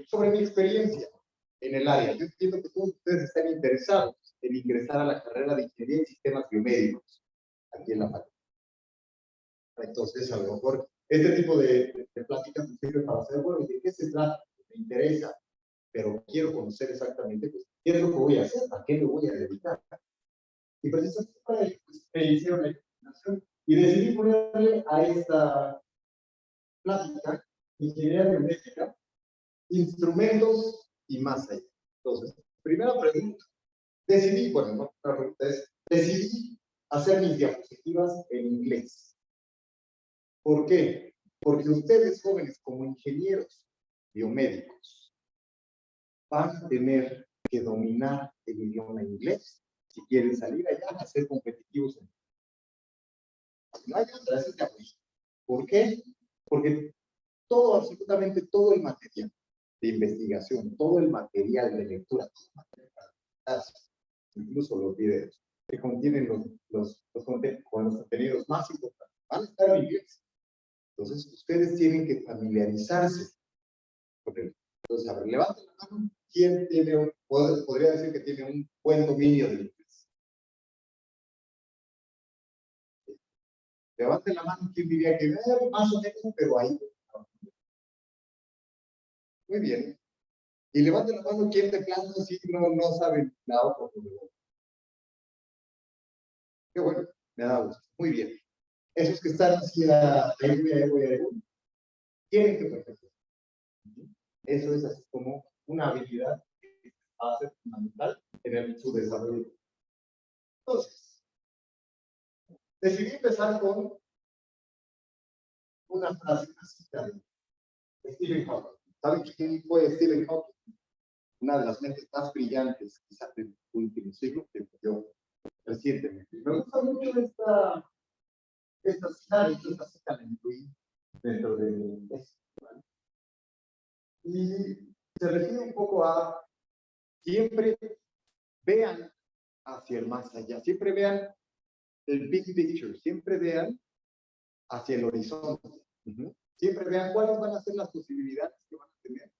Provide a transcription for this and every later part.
sobre mi experiencia en el área. Yo entiendo que todos ustedes están interesados en ingresar a la carrera de Ingeniería en Sistemas Biomédicos aquí en la facultad. Entonces, a lo mejor, este tipo de pláticas me sirve para saber, bueno, ¿de qué se trata? Me interesa, pero quiero conocer exactamente pues, qué es lo que voy a hacer, a qué me voy a dedicar. Y precisamente para ello, pues, me hicieron la investigación y decidí ponerle a esta plática, Ingeniería Biomédica, instrumentos y más allá. Entonces, primera pregunta. Decidí, bueno, no, la pregunta es, decidí hacer mis diapositivas en inglés. ¿Por qué? Porque ustedes, jóvenes, como ingenieros biomédicos, van a tener que dominar el idioma inglés si quieren salir allá a ser competitivos. No hay otra, es el. ¿Por qué? Porque todo, absolutamente todo el material de investigación, todo el material de lectura, todo el material para incluso los videos que contienen los contenidos más importantes, van a estar en inglés. Entonces, ustedes tienen que familiarizarse con él. Entonces, a ver, levanten la mano. ¿Quién tiene podría decir que tiene un buen dominio del inglés? Levanten la mano. ¿Quién diría que más o menos, pero ahí? Muy bien. Y levanten la mano. ¿Quién de plano sí no sabe la otra? Qué bueno, me da gusto. Muy bien. Esos que están así tienen que perfeccionar. Eso es así como una habilidad que va a ser fundamental en su desarrollo. Entonces, decidí empezar con una frase clásica de Stephen Hawking. ¿Saben quién fue Stephen Hawking? Una de las mentes más brillantes, quizás del último siglo, que murió recientemente. Me gusta mucho esta cita la incluí dentro de mi tesis. ¿Vale? Y se refiere un poco a siempre vean hacia el más allá, siempre vean el big picture, siempre vean hacia el horizonte. Siempre vean cuáles van a ser las posibilidades que van a tener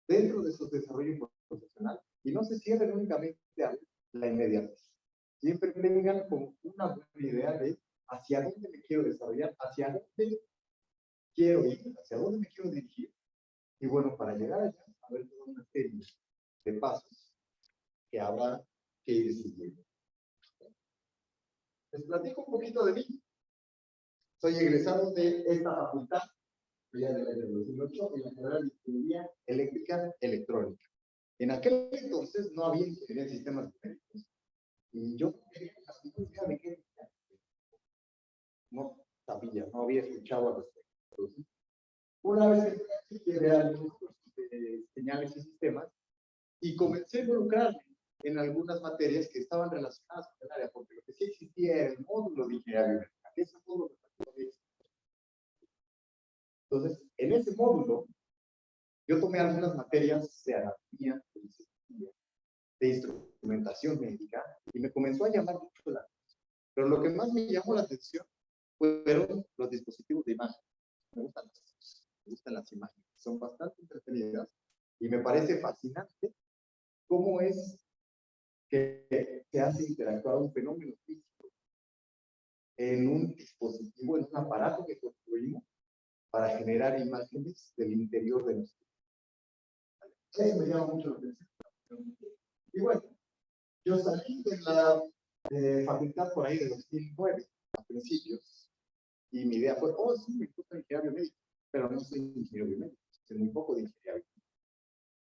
dentro de su desarrollo profesional y no se cierren únicamente a la inmediatez. Siempre tengan como una buena idea de hacia dónde me quiero desarrollar, hacia dónde quiero ir, hacia dónde me quiero dirigir. Y bueno, para llegar allá, a ver toda una serie de pasos que habrá que ir siguiendo. Les platico un poquito de mí. Soy egresado de esta facultad, ya del año 2008, en la carrera de Ingeniería Eléctrica Electrónica. En aquel entonces no había ingeniería en sistemas médicos. Y yo no sabía, no había escuchado al respecto. Entonces, una vez que llegué a algunos cursos de señales y sistemas y comencé a involucrarme en algunas materias que estaban relacionadas con el área, porque lo que sí existía era el módulo de ingeniería biomédica. Ese módulo. Entonces, en ese módulo, yo tomé algunas materias de anatomía, de instrumentación médica, y me comenzó a llamar mucho la atención. Pero lo que más me llamó la atención fueron los dispositivos de imagen. Me gustan las imágenes, son bastante entretenidas, y me parece fascinante cómo es que se hace interactuar un fenómeno físico en un dispositivo, en un aparato que construimos para generar imágenes del interior de nuestro. Eso me llama mucho la atención. Y bueno, yo salí de la facultad por ahí de 2009, a principios, y mi idea fue, oh, sí, me gusta ingeniería biomédica, pero no soy ingeniero biomédico, sé muy poco de ingeniería biomédica.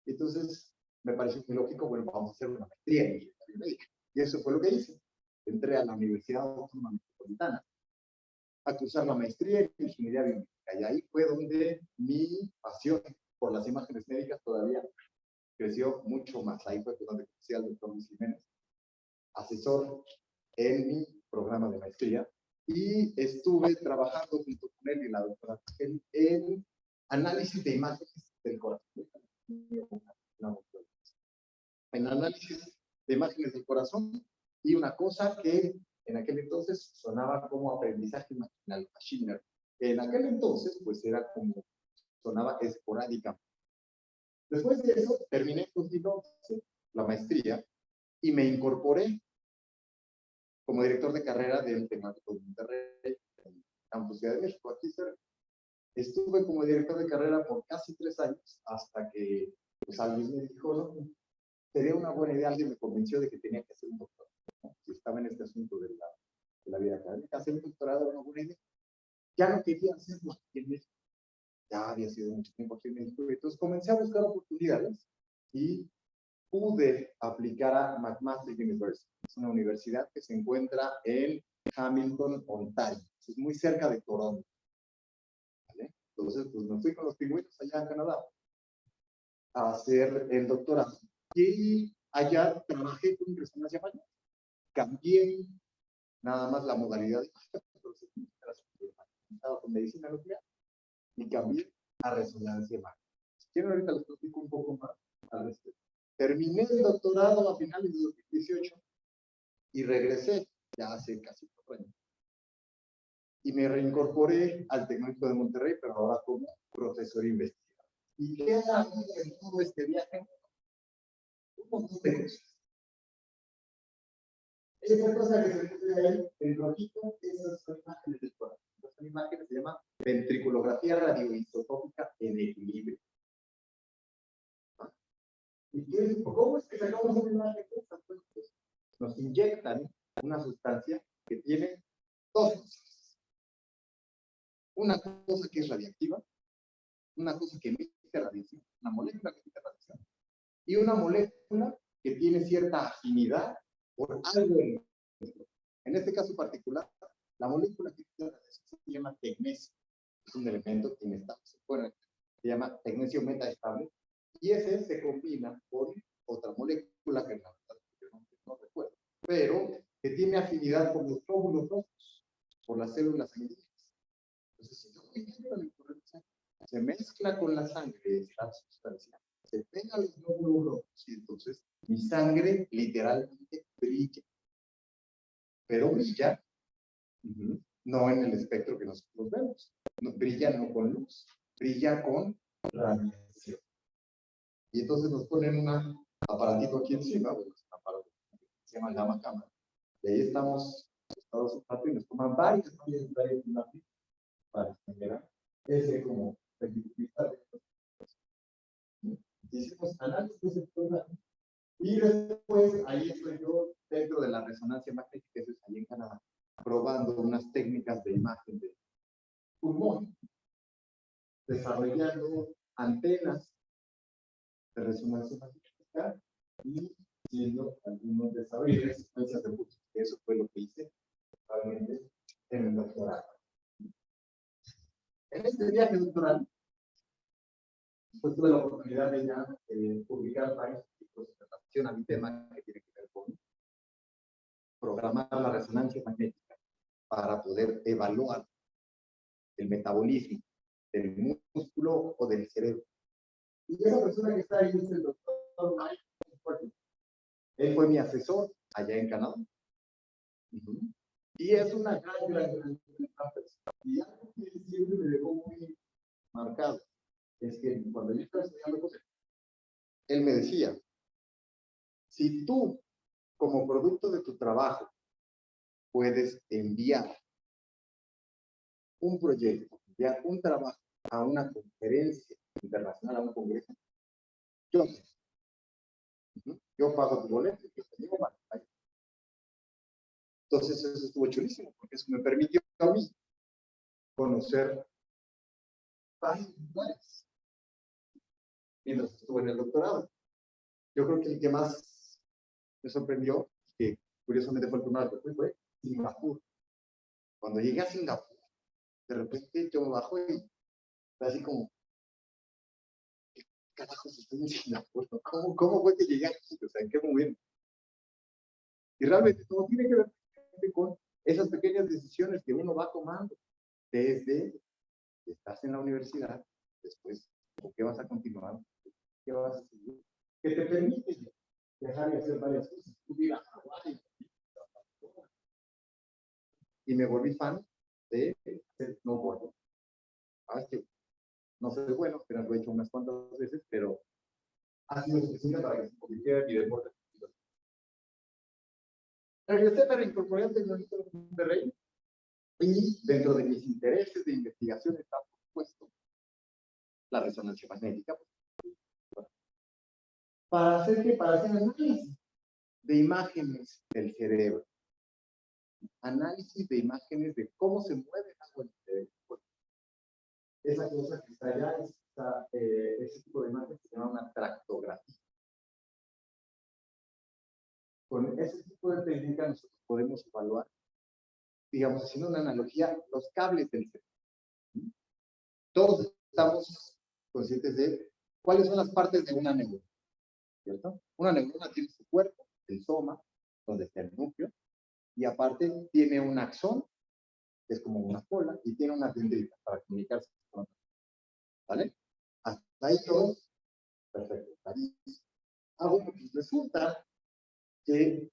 Entonces, me pareció muy lógico, bueno, vamos a hacer una maestría en ingeniería biomédica. Y eso fue lo que hice. Entré a la Universidad Autónoma Metropolitana a cursar la maestría en ingeniería biomédica. Y ahí fue donde mi pasión por las imágenes médicas todavía creció mucho más. Ahí fue donde conocí al doctor Luis Jiménez, asesor en mi programa de maestría, y estuve trabajando junto con él y la doctora en análisis de imágenes del corazón. En análisis de imágenes del corazón, y una cosa que en aquel entonces sonaba como aprendizaje maquinal, machine learning. En aquel entonces, pues era como sonaba esporádica. Después de eso, terminé en 2011 la maestría y me incorporé como director de carrera del Tecnológico de Monterrey, en Campus Ciudad de México, aquí cerca. Estuve como director de carrera por casi 3 años, hasta que pues, alguien me dijo, no, sería una buena idea, alguien me convenció de que tenía que hacer un doctorado, ¿no? Si estaba en este asunto de la vida académica, hacer un doctorado era una buena idea. Ya no quería hacerlo aquí en México, ya había sido mucho tiempo aquí en México, entonces comencé a buscar oportunidades y pude aplicar a McMaster University. Es una universidad que se encuentra en Hamilton, Ontario. Es muy cerca de Toronto. ¿Vale? Entonces, pues me fui con los pingüinos allá en Canadá a hacer el doctorado. Y allá trabajé con resonancia magnética. Cambié nada más la modalidad de con medicina nuclear y cambié a resonancia magnética. Si quieren, ahorita les platico un poco más al respecto. Terminé el doctorado a finales de 2018 y regresé ya hace casi 4 años. Y me reincorporé al Tecnológico de Monterrey, pero ahora como profesor investigador. ¿Y qué hago en todo este viaje? Un montón de cosas. Esa cosa que se ve ahí, en rojito, esas son imágenes del corazón. Son imágenes que se llama ventriculografía radioisotópica en equilibrio. ¿Y cómo es que sacamos una imagen de estas cosas? Nos inyectan una sustancia que tiene 2 cosas. Una cosa que es radiactiva, una cosa que emite radiación, una molécula que emite radiación, y una molécula que tiene cierta afinidad por algo en este caso particular, la molécula que emite radiación se llama tecnesio. Es un elemento inestable, se llama tecnesio metaestable, y ese se combina con otra molécula que no recuerdo, pero que tiene afinidad por los glóbulos rojos, por las células sanguíneas. Entonces, si yo me la influenza, se mezcla con la sangre esta sustancia, se pega los glóbulos rojos y entonces mi sangre literalmente brilla. Pero brilla no en el espectro que nosotros vemos. No, brilla no con luz, brilla con radiación. Y entonces nos ponen un aparatito aquí encima, bueno, es un aparato que se llama gamma cámara. Y ahí estamos acostados un rato y nos toman varias imágenes para generar ese como vista de hicimos análisis de programa y después ahí estoy yo dentro de la resonancia magnética, eso es ahí en Canadá, probando unas técnicas de imagen de pulmón, desarrollando antenas de resonancia magnética y haciendo algunos desarrollos de secuencias de pulso. Eso fue lo que hice realmente en el doctorado. En este viaje doctoral, pues tuve la oportunidad de ya publicar varios artículos en relación a mi tema que tiene que ver con programar la resonancia magnética para poder evaluar el metabolismo del músculo o del cerebro. Y esa persona que está ahí es el doctor Mike. Él fue mi asesor allá en Canadá. Y es una gran persona. Y algo que siempre me dejó muy marcado es que cuando yo estaba estudiando cosas, él me decía, si tú, como producto de tu trabajo, puedes enviar un proyecto, enviar un trabajo a una conferencia internacional, a un congreso, yo pago tu boleto y yo te llevo para allá. Entonces eso estuvo chulísimo, porque eso me permitió a mí conocer varios lugares mientras estuve en el doctorado. Yo creo que el que más me sorprendió, que curiosamente fue el primero que fue Singapur. Cuando llegué a Singapur, de repente yo me bajo y así como, ¿qué carajos estoy en Singapur? ¿Cómo fue que llegué aquí? O sea, ¿en qué momento? Y realmente todo tiene que ver con esas pequeñas decisiones que uno va tomando desde que estás en la universidad, después, ¿con qué vas a continuar? ¿Qué vas a seguir? Que te permite dejar de hacer varias cosas. Ir a Hawái. Y me volví fan de hacer snowboard. Es que no soy bueno, pero lo he hecho unas cuantas veces, pero ha sido suficiente para que se convirtiera en mi deporte. Regresé, me reincorporé al Tecnológico de Monterrey y dentro de mis intereses de investigación está, por supuesto, la resonancia magnética. Para hacer análisis de imágenes del cerebro. Análisis de imágenes de cómo se mueve el agua en el cerebro. Esa cosa que está allá, ese tipo de imagen se llama una tractografía. Con ese tipo de técnica nosotros podemos evaluar, digamos, haciendo una analogía, los cables del cerebro. Todos estamos conscientes de cuáles son las partes de una neurona, ¿cierto? Una neurona tiene su cuerpo, el soma, donde está el núcleo, y aparte tiene un axón, que es como una cola, y tiene una dendrita para comunicarse con otra. ¿Vale? Hasta ahí todo. Perfecto. Ahí. Bueno, pues resulta que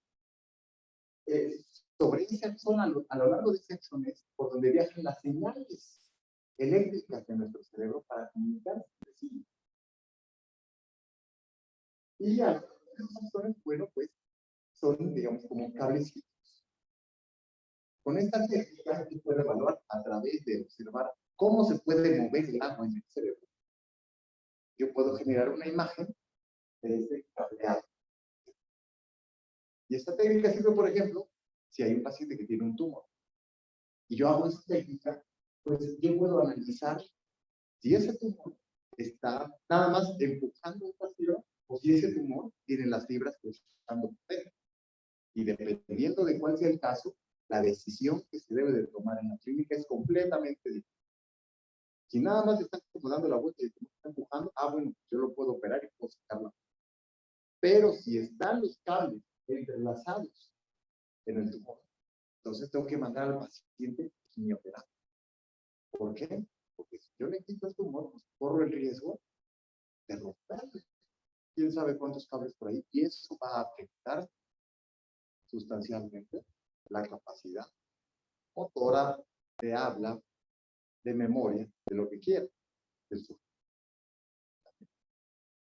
sobre ese axón, a lo largo de ese axón es por donde viajan las señales eléctricas de nuestro cerebro para comunicarse entre sí. Y a lo largo de esos axones, bueno, pues son, digamos, como cablecitos. Con esta técnica se puede evaluar a través de observar cómo se puede mover el agua en el cerebro. Yo puedo generar una imagen de ese cableado. Y esta técnica sirve, por ejemplo, si hay un paciente que tiene un tumor y yo hago esta técnica, pues yo puedo analizar si ese tumor está nada más empujando esta fibra o si ese tumor tiene las fibras que están poder. Y dependiendo de cuál sea el caso, la decisión que se debe de tomar en la clínica es completamente diferente. Si nada más está dando la vuelta y está empujando, bueno, yo lo puedo operar y puedo sacarlo. Pero si están los cables entrelazados en el tumor, entonces tengo que mandar al paciente quimioterapia. ¿Por qué? Porque si yo le quito el tumor, pues corro el riesgo de romperle. ¿Quién sabe cuántos cables por ahí? Y eso va a afectar sustancialmente la capacidad motora, de habla, de memoria, de lo que quiera.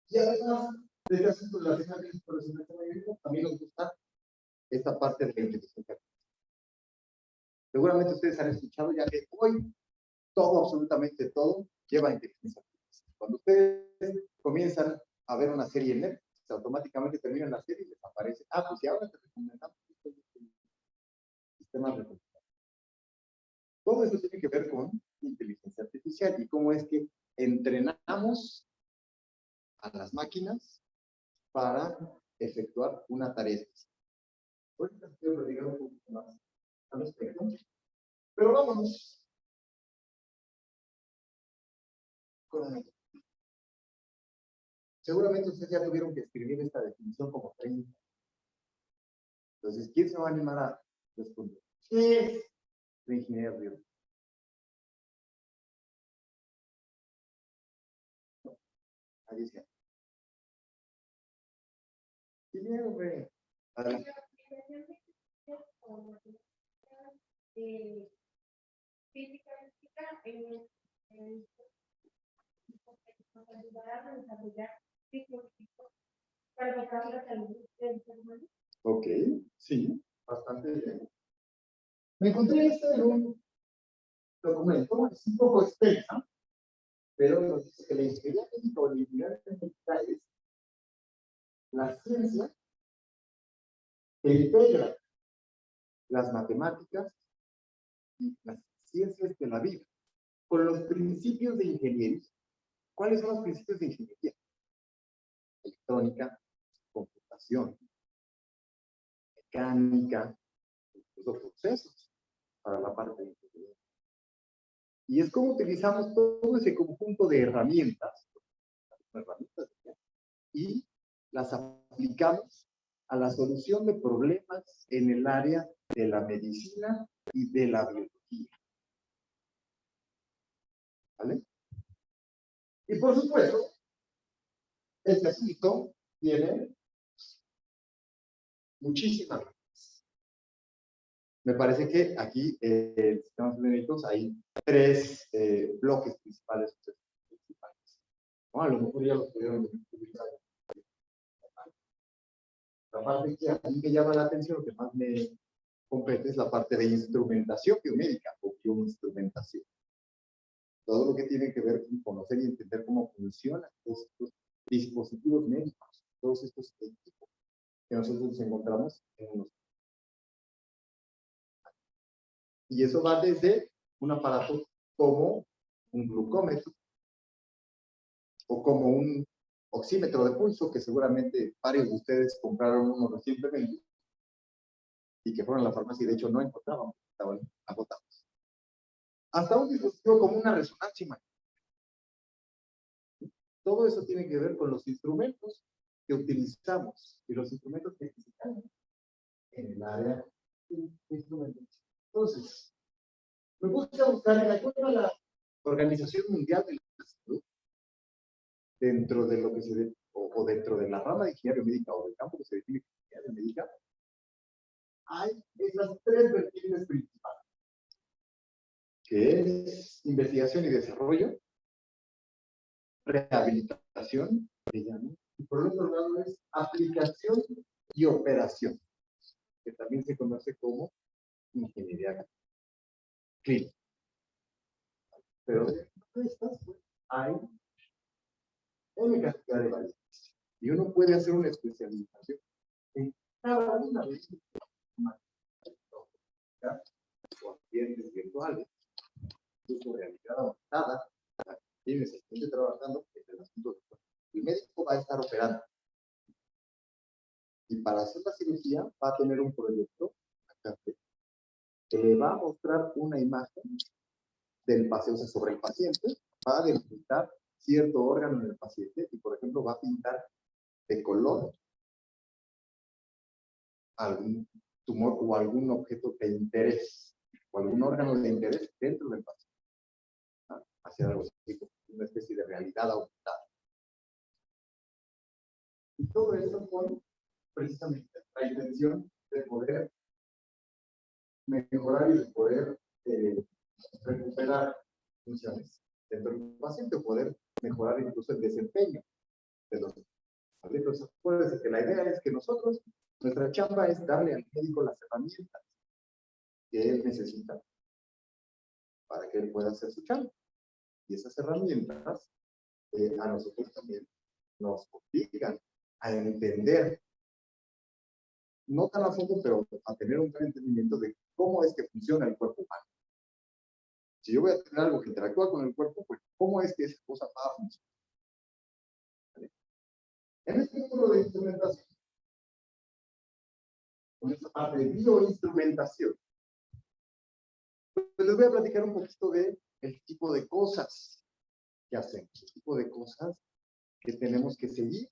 Y además, desde hace la señal de también nos gusta esta parte de la inteligencia artificial. Seguramente ustedes han escuchado ya que hoy todo, absolutamente todo, lleva inteligencia artificial. Cuando ustedes comienzan a ver una serie en Netflix, automáticamente terminan la serie y les aparece, pues y ahora te recomendamos el sistema de recomendación. Todo eso tiene que ver con inteligencia artificial y cómo es que entrenamos a las máquinas para efectuar una tarea específica. Ahorita quiero dedicar un poquito más al respecto, pero vámonos con el... Seguramente ustedes ya tuvieron que escribir esta definición como 30. Entonces, ¿quién se va a animar a responder? ¿Qué es la ingeniería biológica? Ahí está. Sí, hombre. Ok, sí, bastante bien. Me encontré esto en un documento, es un poco extensa, pero nos dice que la ingeniería médica o la ingeniería médica es la ciencia que integra las matemáticas y las ciencias de la vida con los principios de ingeniería. ¿Cuáles son los principios de ingeniería? Electrónica, computación, mecánica, los procesos para la parte de ingeniería. Y es como utilizamos todo ese conjunto de herramientas y las aplicamos a la solución de problemas en el área de la medicina y de la biología. ¿Vale? Y por supuesto, este asunto tiene muchísimas ramas. Me parece que aquí en sistemas médicos hay 3 bloques principales. ¿No? A lo mejor ya los pudieron utilizar. La parte que a mí me llama la atención, lo que más me compete es la parte de instrumentación biomédica o bioinstrumentación. Todo lo que tiene que ver con conocer y entender cómo funcionan todos estos dispositivos médicos, todos estos equipos que nosotros encontramos en unos. Y eso va desde un aparato como un glucómetro o como un oxímetro de pulso, que seguramente varios de ustedes compraron uno recientemente y que fueron a la farmacia y de hecho no encontraban, estaban agotados. Hasta un dispositivo como una resonancia magnética. Todo eso tiene que ver con los instrumentos que utilizamos y los instrumentos que necesitamos en el área de instrumentos. Entonces, me gusta buscar, de acuerdo a la Organización Mundial de la Salud, dentro de lo que se ve, o dentro de la rama de ingeniería médica o del campo que se define como ingeniería médica, hay esas tres vertientes principales, que es investigación y desarrollo, rehabilitación, y por otro lado es aplicación y operación, que también se conoce como ingeniería clínica. Pero dentro de estas hay N cantidad de variantes. Y uno puede hacer una especialización en cada una de estas o ambientes virtuales, incluso realidad aumentada, quienes estén trabajando en el asunto. El médico va a estar operando. Y para hacer la cirugía va a tener un proyecto que le va a mostrar una imagen del paciente sobre el paciente, va a delimitar cierto órgano en el paciente y, por ejemplo, va a pintar de color algún tumor o algún objeto de interés o algún órgano de interés dentro del paciente. Hacia algo así, una especie de realidad aumentada. Y todo eso con precisamente la intención de poder mejorar y de poder recuperar funciones dentro del paciente, o poder mejorar incluso el desempeño de los pacientes. Acuérdense que la idea es que nosotros, nuestra chamba es darle al médico las herramientas que él necesita para que él pueda hacer su chamba. Y esas herramientas a nosotros también nos obligan a entender, no tan a fondo, pero a tener un gran entendimiento de cómo es que funciona el cuerpo humano. Si yo voy a tener algo que interactúa con el cuerpo, pues ¿cómo es que esa cosa va a funcionar? ¿Vale? En este módulo de instrumentación, con esta parte de bioinstrumentación, pues les voy a platicar un poquito de el tipo de cosas que hacemos, el tipo de cosas que tenemos que seguir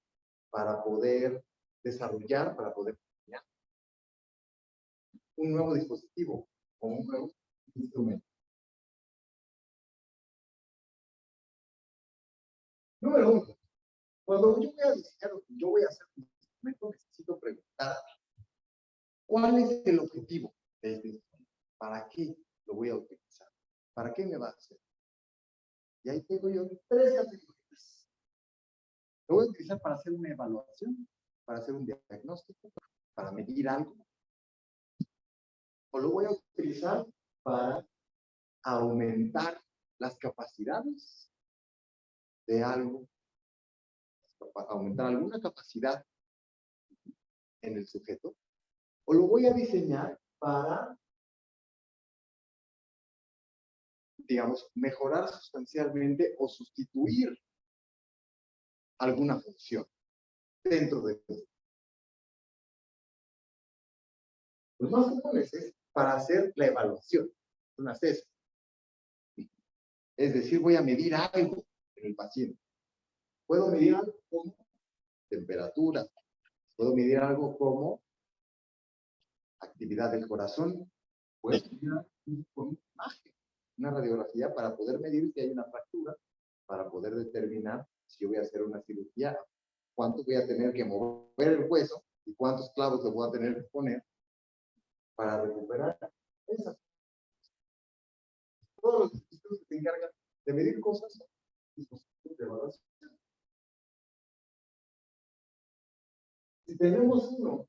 para poder desarrollar, para poder diseñar un nuevo dispositivo o un nuevo instrumento. Número uno, cuando yo voy a diseñar o yo voy a hacer un instrumento, necesito preguntar cuál es el objetivo de este instrumento, para qué lo voy a utilizar, para qué me va a hacer. Y ahí tengo yo tres categorías. Lo voy a utilizar para hacer una evaluación, para hacer un diagnóstico, para medir algo, o lo voy a utilizar para aumentar las capacidades de algo, para aumentar alguna capacidad en el sujeto, o lo voy a diseñar para, digamos, mejorar sustancialmente o sustituir alguna función dentro de eso. Los más comunes es para hacer la evaluación, una CES. Es decir, voy a medir algo en el paciente. Puedo medir algo como temperatura, puedo medir algo como actividad del corazón, puedo medir algo con una imagen, una radiografía, para poder medir si hay una fractura, para poder determinar si yo voy a hacer una cirugía, cuánto voy a tener que mover el hueso y cuántos clavos le voy a tener que poner para recuperar esa. Todos los dispositivos que se encargan de medir cosas son dispositivos de evaluación. Si tenemos uno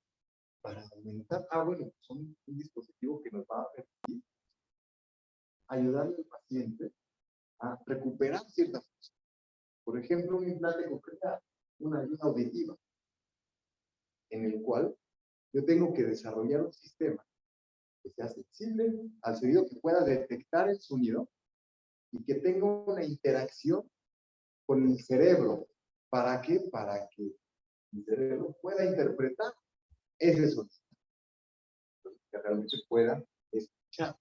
para aumentar, bueno, son un dispositivo que nos va a permitir ayudarle al paciente a recuperar ciertas cosas. Por ejemplo, un implante coclear, una ayuda auditiva, en el cual yo tengo que desarrollar un sistema que sea sensible al sonido, que pueda detectar el sonido y que tenga una interacción con el cerebro. ¿Para qué? Para que el cerebro pueda interpretar ese sonido, que realmente pueda escuchar.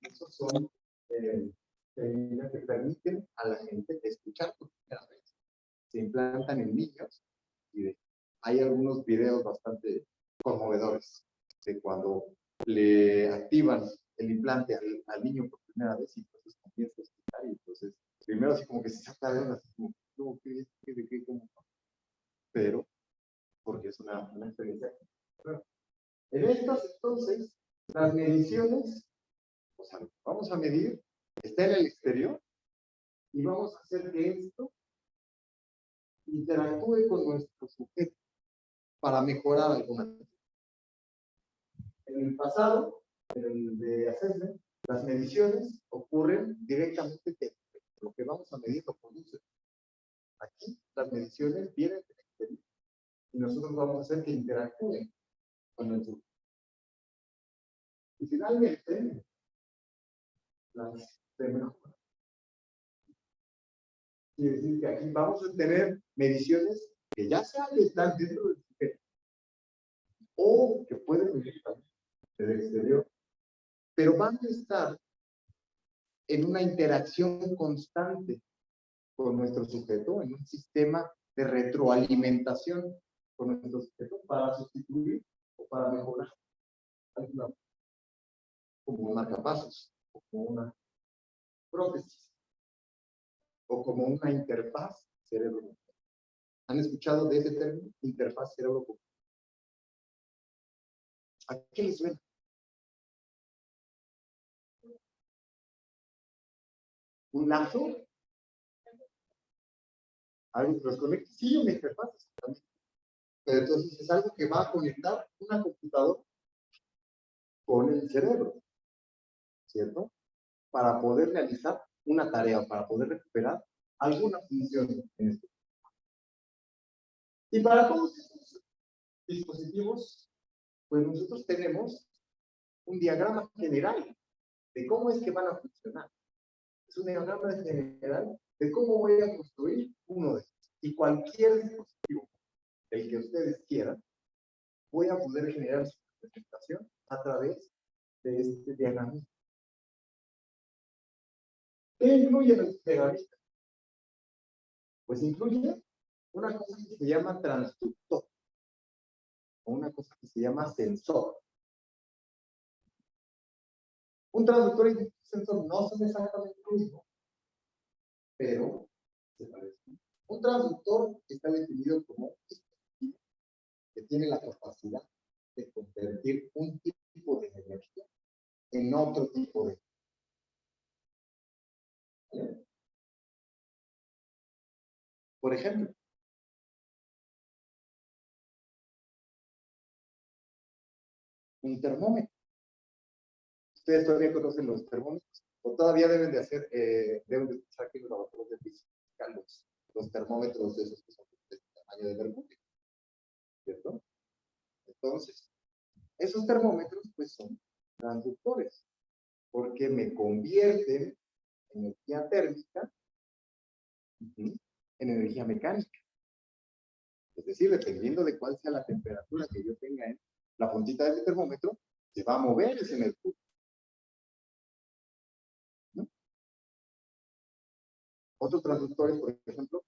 Esos son técnicas que permiten a la gente escuchar por primera vez. Se implantan en niños y hay algunos videos bastante conmovedores de cuando le activan el implante al niño por primera vez y entonces comienza a escuchar y entonces primero así como que se saca de onda, así como, no, ¿qué, cómo? Pero, porque es una experiencia. Bueno, en estas entonces, las mediciones, o sea, vamos a medir, está en el exterior y vamos a hacer que esto interactúe con nuestro sujeto para mejorar alguna cosa. En el pasado, en el de assessment, las mediciones ocurren directamente de lo que vamos a medir lo produce. Aquí las mediciones vienen del exterior y nosotros vamos a hacer que interactúen con el sujeto. Y finalmente, las de mejora. Quiere decir que aquí vamos a tener mediciones que ya están dentro del sujeto o que pueden venir también del exterior, pero van a estar en una interacción constante con nuestro sujeto, en un sistema de retroalimentación con nuestro sujeto para sustituir o para mejorar alguna, como un marcapasos, o como una prótesis, o como una interfaz cerebro. ¿Han escuchado de ese término? Interfaz cerebro. ¿A qué les suena? ¿Un lazo? ¿Algo que los conecte? Sí, una interfaz, exactamente. Pero entonces es algo que va a conectar una computadora con el cerebro, ¿cierto? Para poder realizar una tarea, para poder recuperar alguna función en este. Y para todos estos dispositivos, pues nosotros tenemos un diagrama general de cómo es que van a funcionar. Es un diagrama general de cómo voy a construir uno de estos. Y cualquier dispositivo, el que ustedes quieran, voy a poder generar su presentación a través de este diagrama. ¿Qué incluye el diagrama? Pues incluye una cosa que se llama transductor o una cosa que se llama sensor. Un transductor y un sensor no son exactamente lo mismo, pero se parecen. Un transductor está definido como un dispositivo que tiene la capacidad de convertir un tipo de energía en otro tipo de energía. Por ejemplo, un termómetro. Ustedes todavía conocen los termómetros, o todavía deben de hacer, deben de usar aquí los laboratorios de física los termómetros de esos que son de tamaño de mercurio, ¿cierto? Entonces, esos termómetros pues son transductores, porque me convierten energía térmica en energía mecánica. Es decir, dependiendo de cuál sea la temperatura que yo tenga en la puntita del termómetro, se va a mover ese mercurio. ¿No? Otros transductores, por ejemplo,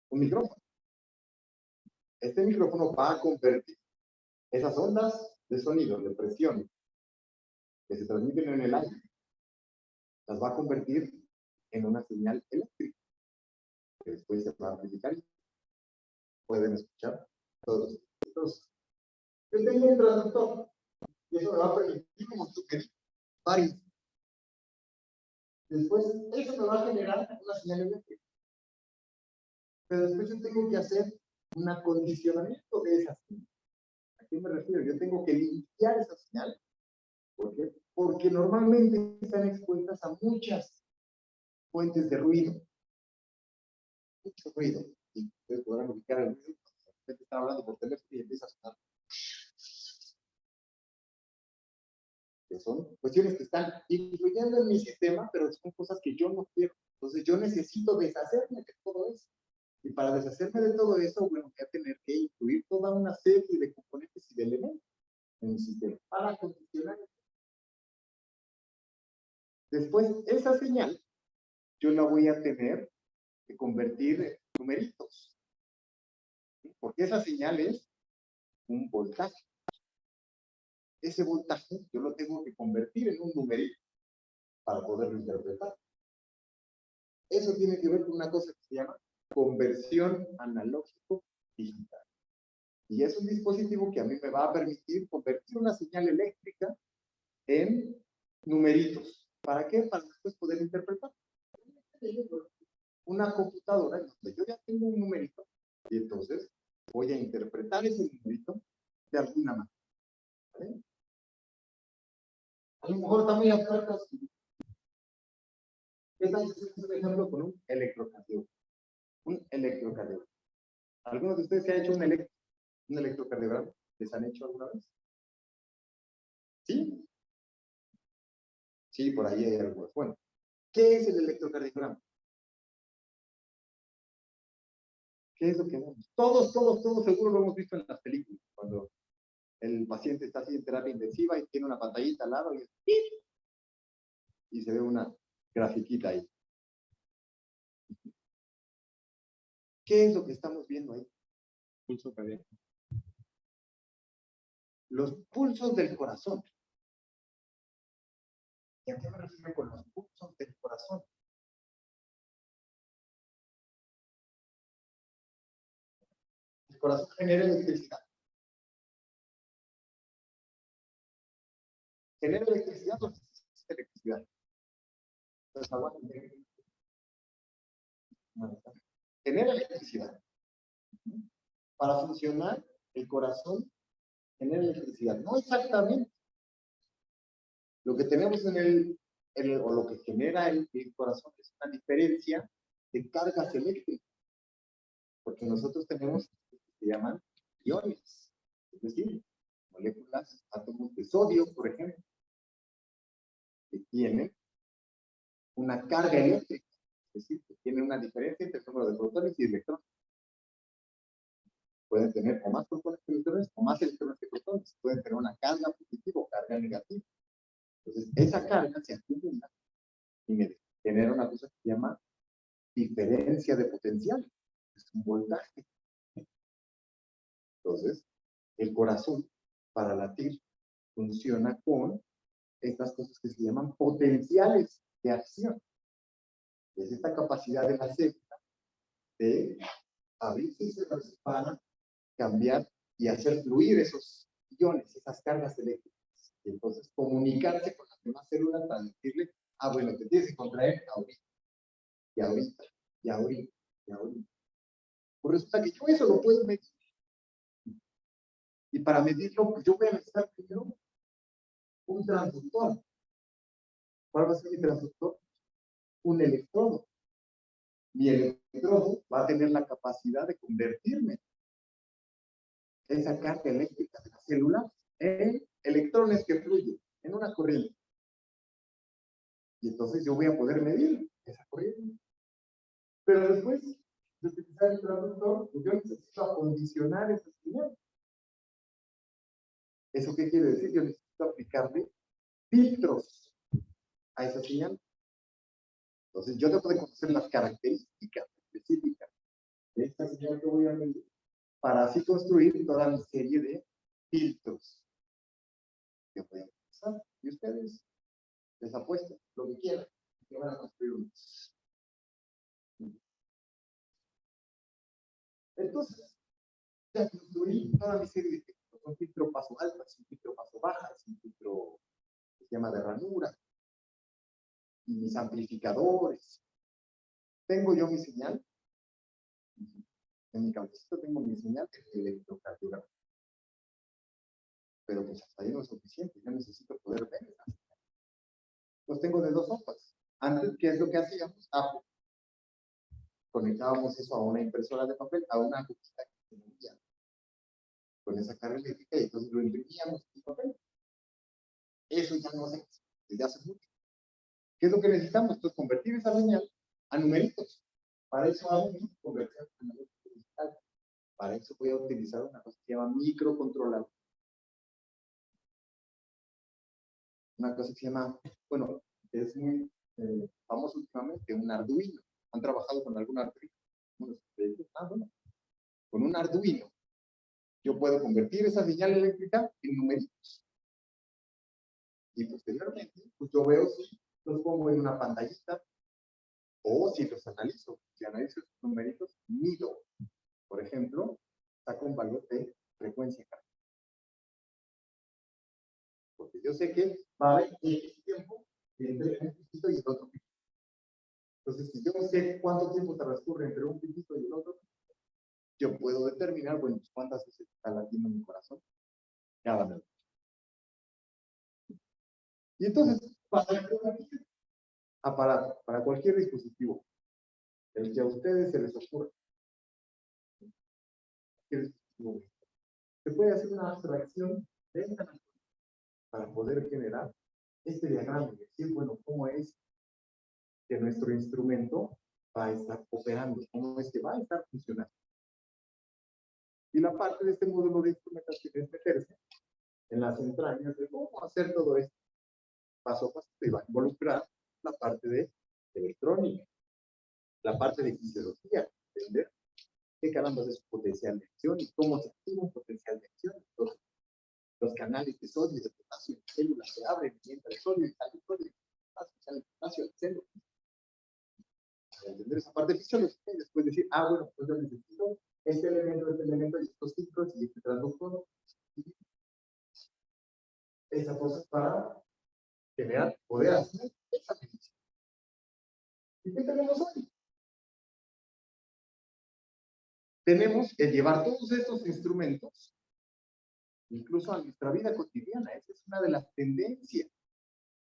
un micrófono. Este micrófono va a convertir esas ondas de sonido, de presión, que se transmiten en el aire, las va a convertir en una señal eléctrica, que después se va a amplificar y pueden escuchar todos. Entonces, yo tengo un transductor y eso me va a permitir, como sugerir, varios. Después, eso me va a generar una señal eléctrica. Pero después yo tengo que hacer un acondicionamiento de esa señal. ¿A qué me refiero? Yo tengo que limpiar esa señal. ¿Por qué? Porque normalmente están expuestas a muchas fuentes de ruido. Mucho ruido. Y ustedes podrán ubicar el ruido. De repente están hablando por teléfono y empieza a sonar. Que son cuestiones que están influyendo en mi sistema, pero son cosas que yo no quiero. Entonces yo necesito deshacerme de todo eso. Y para deshacerme de todo eso, bueno, voy a tener que incluir toda una serie de componentes y de elementos en mi sistema para condicionar. Después, esa señal, yo la voy a tener que convertir en numeritos. Porque esa señal es un voltaje. Ese voltaje yo lo tengo que convertir en un numerito para poderlo interpretar. Eso tiene que ver con una cosa que se llama conversión analógico-digital. Y es un dispositivo que a mí me va a permitir convertir una señal eléctrica en numeritos. ¿Para qué? Para después poder interpretar. Una computadora en donde yo ya tengo un numerito y entonces voy a interpretar ese numerito de alguna manera. ¿Vale? A lo mejor también abstracto. ¿Qué tal si hacemos un ejemplo con un electrocardiograma? Un electrocardiograma. ¿Algunos de ustedes se ha hecho un electrocardiograma? ¿Les han hecho alguna vez? ¿Sí? Sí, por ahí hay algunos. Bueno, ¿qué es el electrocardiograma? ¿Qué es lo que vemos? Todos seguro lo hemos visto en las películas, cuando el paciente está así en terapia intensiva y tiene una pantallita al lado y se ve una grafiquita ahí. ¿Qué es lo que estamos viendo ahí? Pulso cardíaco. Los pulsos del corazón. ¿Y a qué me refiero con los pulsos del corazón? El corazón genera electricidad. ¿Genera electricidad o necesita electricidad? Entonces, aguanten. Genera electricidad. Para funcionar, el corazón genera electricidad. No exactamente. Lo que tenemos o lo que genera el corazón es una diferencia de cargas eléctricas. Porque nosotros tenemos lo que se llaman iones. Es decir, moléculas, átomos de sodio, por ejemplo, que tienen una carga eléctrica. Es decir, que tienen una diferencia entre el número de protones y electrones. Pueden tener o más protones que electrones o más electrones que protones. Pueden tener una carga positiva o carga negativa. Entonces, esa carga se acumula y me genera una cosa que se llama diferencia de potencial. Es un voltaje. Entonces, el corazón, para latir, funciona con estas cosas que se llaman potenciales de acción. Es esta capacidad de la célula de abrirse y cerrarse para cambiar y hacer fluir esos iones, esas cargas eléctricas. Y entonces comunicarse con las demás células para decirle, bueno, te tienes que contraer ahorita, y ahorita, y ahorita, y ahorita. Pues resulta que yo eso lo puedo medir. Y para medirlo, pues yo voy a necesitar primero un transductor. ¿Cuál va a ser mi transductor? Un electrodo. Mi electrodo va a tener la capacidad de convertirme esa carga eléctrica de la célula en electrones que fluyen en una corriente. Y entonces yo voy a poder medir esa corriente. Pero después de utilizar el transductor, pues yo necesito acondicionar esa señal. ¿Eso qué quiere decir? Yo necesito aplicarle filtros a esa señal. Entonces yo debo de conocer las características específicas de esta señal que voy a medir para así construir toda una serie de filtros que voy a utilizar. Y ustedes les apuesto lo que quieran, que van a construir unos. Entonces, ya construí toda mi serie de filtros. Un filtro paso alfa, es un filtro paso baja, es un filtro que se llama de ranura. Y mis amplificadores. Tengo yo mi señal. En mi cabecita tengo mi señal de electrocardiograma. Pero pues hasta ahí no es suficiente. Yo necesito poder ver esa señal. Los tengo de dos sopas. Antes, ¿qué es lo que hacíamos? Pues, conectábamos eso a una impresora de papel, a una agujita que se movía con esa carga eléctrica y entonces lo imprimíamos en papel. Eso ya no se hace desde hace mucho. ¿Qué es lo que necesitamos? Entonces, convertir esa señal a numeritos. Para eso hago mi conversión a numeritos digital. Para eso voy a utilizar una cosa que se llama microcontrolador. Una cosa que se llama, bueno, es muy famoso últimamente, un Arduino. ¿Han trabajado con algún Arduino? Bueno, con un Arduino yo puedo convertir esa señal eléctrica en numeritos. Y posteriormente, pues yo veo si los pongo en una pantallita o si los analizo. Si analizo esos numeritos, mido. Por ejemplo, saco un valor de frecuencia cardíaca. Porque yo sé que va a haber X tiempo entre un piquito y el otro piquito. Entonces, si yo sé cuánto tiempo transcurre entre un piquito y el otro, yo puedo determinar, bueno, pues cuántas veces está latiendo mi corazón cada minuto. Y entonces, para cualquier aparato, para cualquier dispositivo, el que a ustedes se les ocurra, se puede hacer una abstracción de esta manera para poder generar este diagrama y decir, bueno, cómo es que nuestro instrumento va a estar operando, cómo es que va a estar funcionando. Y la parte de este módulo de instrumentación es meterse en las entrañas de cómo hacer todo esto. Paso a paso, y va a involucrar la parte de electrónica, la parte de fisiología, entender qué caramba es su potencial de acción y cómo se activa un potencial de acción. Entonces, los canales de sodio y de potasio en células se abren y entra el sodio y sale el sodio, sale el potasio al células. Para entender esa parte fisiológica y después decir, bueno, pues yo necesito este elemento y estos ciclos y este transductor. Esa cosa para generar, poder hacer esa medición. ¿Y qué tenemos hoy? Tenemos que llevar todos estos instrumentos incluso a nuestra vida cotidiana. Esa es una de las tendencias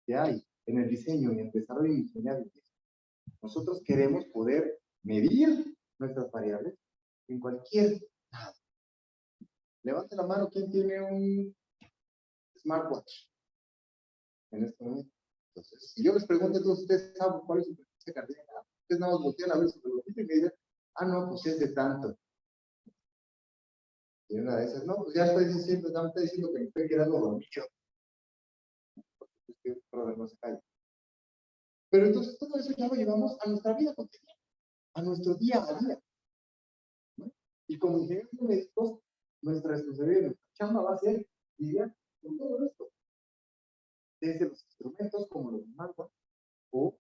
que hay en el diseño y en el desarrollo ingeniería. Nosotros queremos poder medir nuestras variables en cualquier lado. Levante la mano quien tiene un smartwatch en este momento. Entonces, si yo les pregunto a todos ustedes, ¿cuál es su frecuencia cardíaca? Ustedes nada más voltean a ver su relojito y me dicen, no, pues es de tanto. Y una de esas, no, pues ya estoy diciendo, ya me está diciendo que me estoy quedando dormido. Porque es que el brother no se calla. Pero entonces todo eso ya lo llevamos a nuestra vida cotidiana, a nuestro día a día. ¿No? Y como ingenieros médicos, nuestra responsabilidad, nuestra chamba va a ser lidiar con todo esto. Desde los instrumentos como los smartphones o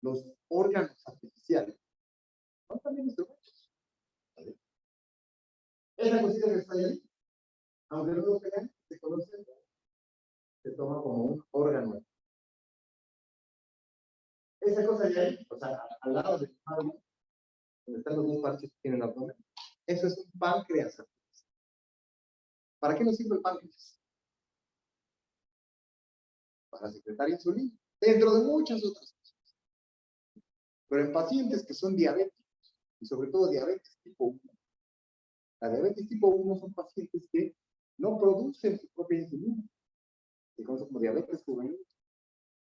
los órganos artificiales. Son también instrumentos. ¿Vale? Esa cosita que está ahí, aunque no lo crean, se conoce, se toma como un órgano. Esa cosa de ahí, o sea, al lado del smartphone, donde están los dos parches que tienen el abdomen, eso es un páncreas artificial. ¿Para qué nos sirve el páncreas? Para secretar insulina, dentro de muchas otras cosas. Pero en pacientes que son diabéticos, y sobre todo diabetes tipo 1, la diabetes tipo 1 son pacientes que no producen su propia insulina, se conoce como diabetes juvenil.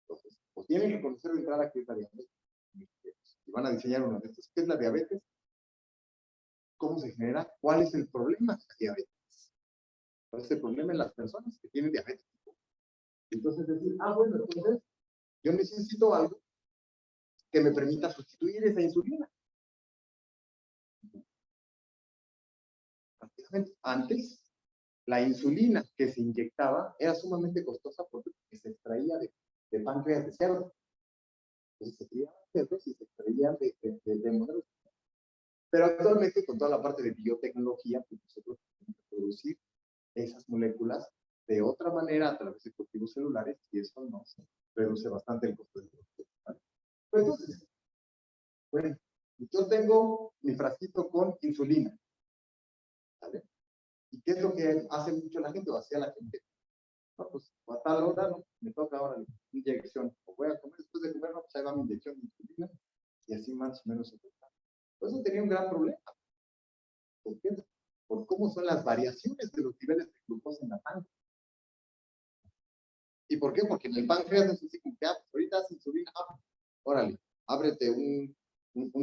Entonces, pues tienen que conocer de entrada qué es la diabetes. Y van a diseñar uno de estos. ¿Qué es la diabetes? ¿Cómo se genera? ¿Cuál es el problema de la diabetes? ¿Cuál es el problema en las personas que tienen diabetes? Entonces decir, bueno, entonces yo necesito algo que me permita sustituir esa insulina. Prácticamente antes, la insulina que se inyectaba era sumamente costosa porque se extraía de páncreas de cerdo. Entonces se criaban cerdos y se extraían de modelos. Pero actualmente, con toda la parte de biotecnología, pues nosotros podemos producir esas moléculas de otra manera a través de cultivos celulares y eso nos reduce bastante el costo de producción. ¿Vale? Pues entonces, bueno, Yo tengo mi frasquito con insulina, ¿vale? ¿Y qué es lo que hace mucho la gente o hacía la gente? No, pues a tal hora, no, me toca ahora la inyección. O voy a comer después de comer, no, pues ahí va mi inyección de insulina. Y así más o menos se trata. Por eso tenía un gran problema. ¿Por qué? Por cómo son las variaciones de los niveles de glucosa en la sangre. ¿Y por qué? Porque en el páncreas es así como que, ahorita hace insulina, órale, ábrete un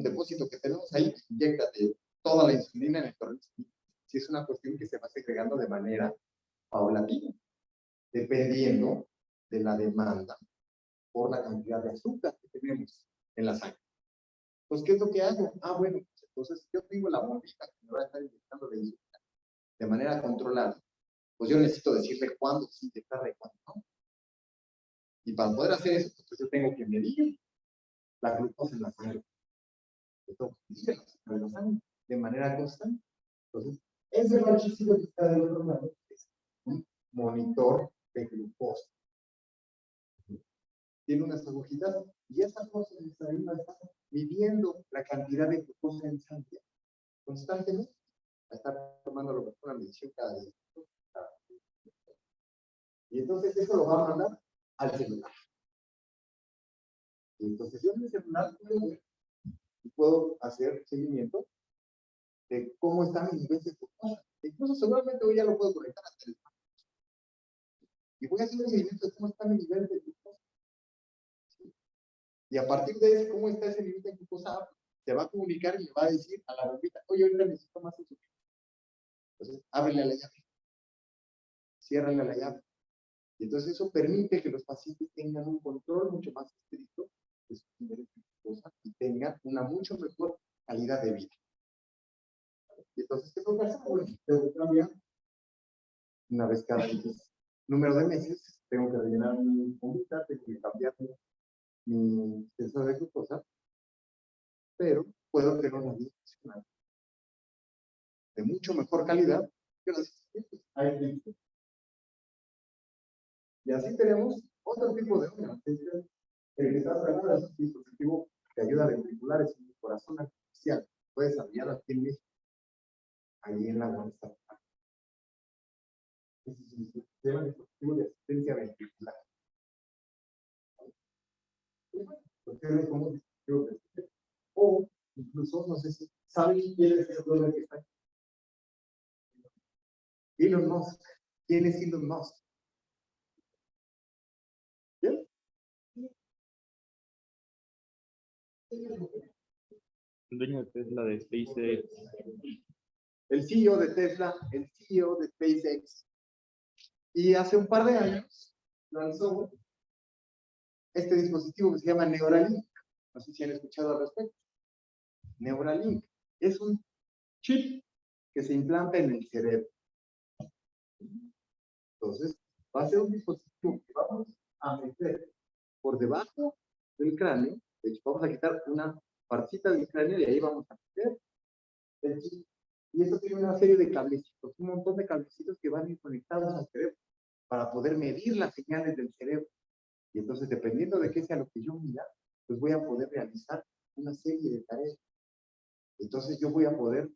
depósito que tenemos ahí, inyéctate toda la insulina en el torrente. Si es una cuestión que se va segregando de manera paulatina, dependiendo de la demanda por la cantidad de azúcar que tenemos en la sangre. Entonces, ¿qué es lo que hago? Bueno, pues entonces yo tengo la bombita que me va a estar inyectando de insulina de manera controlada. Pues yo necesito decirle cuándo sí inyectarle y cuándo no. Y para poder hacer eso, pues yo tengo que medir la glucosa en la sangre. Yo tengo que medir el azúcar en la sangre de manera constante. Entonces, ese bachecito que está del otro lado es un monitor de glucosa. Tiene unas agujitas y esas cosas están midiendo la cantidad de glucosa en sangre constantemente. Va a estar tomando lo mejor una medición cada día. Y entonces eso lo va a mandar al celular. Y entonces yo en el celular puedo hacer seguimiento de cómo está mi nivel de glucosa. Incluso seguramente hoy ya lo puedo conectar al teléfono. Y voy a hacer un seguimiento de cómo está mi nivel de glucosa. Y a partir de eso, cómo está ese nivel de glucosa, se va a comunicar y le va a decir a la bombita, oye, ahorita necesito más azúcar. Entonces, ábrele a la llave. Ciérrale a la llave. Y entonces eso permite que los pacientes tengan un control mucho más estricto de sus niveles de glucosa y tengan una mucho mejor calidad de vida. Y entonces, ¿qué tengo que hacer? Bueno, tengo que cambiar una vez cada número de meses, tengo que rellenar mi bombita, tengo que cambiar mi sensor de glucosa, pero puedo tener una vida funcional de mucho mejor calidad que los asistentes. Y así tenemos otro tipo de órganos. El que está hablando es un dispositivo que ayuda a ventricular, es un corazón artificial. Puede desarrollar aquí en México, ahí en la Guanajuato. Ese es un sistema de dispositivo de asistencia ventricular. Ustedes como dispositivo de asistencia. O incluso, no sé si saben quién es el órgano que está aquí. Elon Musk. ¿Quién es Elon Musk? ¿Quién? El dueño de Tesla, de SpaceX. El CEO de Tesla, el CEO de SpaceX. Y hace un par de años lanzó este dispositivo que se llama Neuralink. No sé si han escuchado al respecto. Neuralink es un chip que se implanta en el cerebro. Entonces, va a ser un dispositivo que vamos a meter por debajo del cráneo. De hecho, vamos a quitar una partita del cráneo y ahí vamos a meter el chip. Y esto tiene una serie de cablecitos, un montón de cablecitos que van a ir conectados al cerebro para poder medir las señales del cerebro. Y entonces, dependiendo de qué sea lo que yo mida, pues voy a poder realizar una serie de tareas. Entonces, yo voy a poder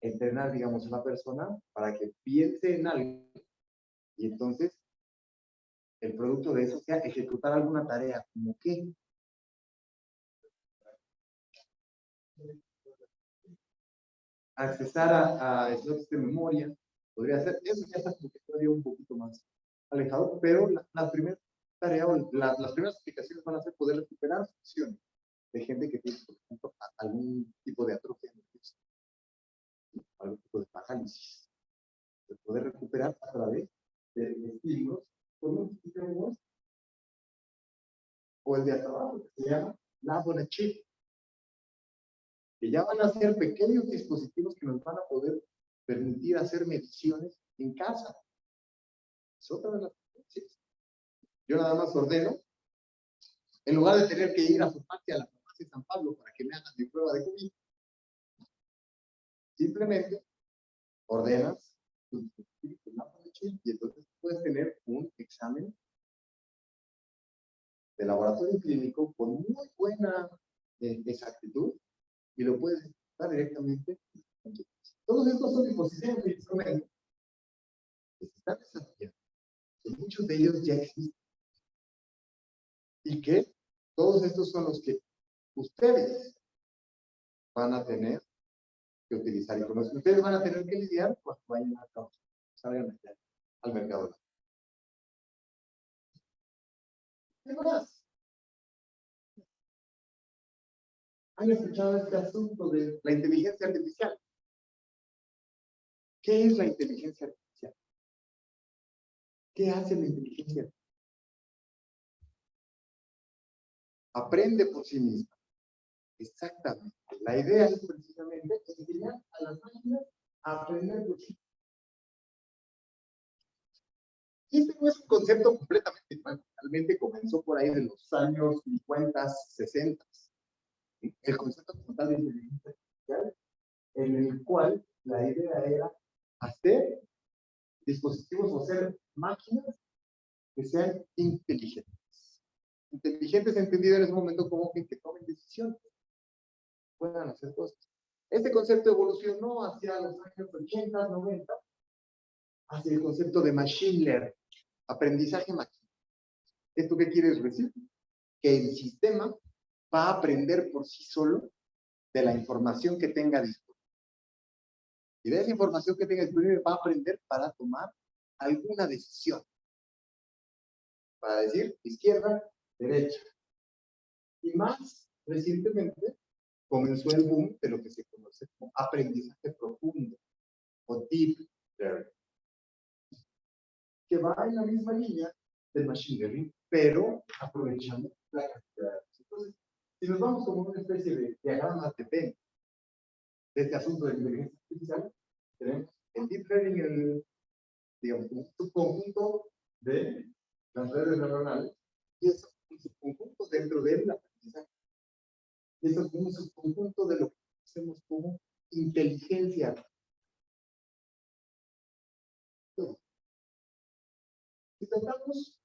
entrenar, digamos, a una persona para que piense en algo y entonces el producto de eso sea ejecutar alguna tarea, como qué. Accesar a slots de memoria, podría ser, eso ya está como que todavía un poquito más alejado, pero la primera tarea o las primeras aplicaciones van a ser poder recuperar funciones de gente que tiene, por ejemplo, algún tipo de atrofia nerviosa, algún tipo de parálisis, de poder recuperar a través de estímulos con un sistema o el de hasta abajo, que se llama Lab on a Chip, que ya van a ser pequeños dispositivos que nos van a poder permitir hacer mediciones en casa. Es otra de las cosas. Yo nada más ordeno, en lugar de tener que ir a farmacia, a la farmacia de San Pablo para que me hagan mi prueba de COVID, simplemente ordenas tu dispositivo y entonces puedes tener un examen de laboratorio clínico con muy buena exactitud y lo puedes ejecutar directamente. Todos estos son dispositivos de instrumentos que se están desarrollando, que muchos de ellos ya existen, y que todos estos son los que ustedes van a tener que utilizar y con los que ustedes van a tener que lidiar cuando vayan a trabajar, salgan allá al mercado. ¿Qué más? ¿Han escuchado este asunto de la inteligencia artificial? ¿Qué es la inteligencia artificial? ¿Qué hace la inteligencia artificial? Aprende por sí misma. Exactamente. La idea es precisamente enseñar a las máquinas a aprender por sí. Y este no es un concepto completamente nuevo. Realmente comenzó por ahí de los años 50, 60. El concepto total de inteligencia artificial, en el cual la idea era hacer dispositivos o hacer máquinas que sean inteligentes. Inteligentes entendido en ese momento como que tomen decisiones, puedan hacer cosas. Este concepto evolucionó hacia los años 80, 90, hacia el concepto de machine learning, aprendizaje máquina. ¿Esto qué quiere decir? Que el sistema va a aprender por sí solo de la información que tenga disponible. Y de esa información que tenga disponible va a aprender para tomar alguna decisión. Para decir izquierda, derecha. Y más recientemente comenzó el boom de lo que se conoce como aprendizaje profundo o deep learning, que va en la misma línea del machine learning, pero aprovechando la cantidad de datos. Entonces, si nos vamos como una especie de diagrama de Venn de este asunto de inteligencia artificial, tenemos el deep learning, digamos, un subconjunto de las redes neuronales, y es un subconjunto dentro del aprendizaje. Y eso es un subconjunto de lo que hacemos como inteligencia artificial. Si tratamos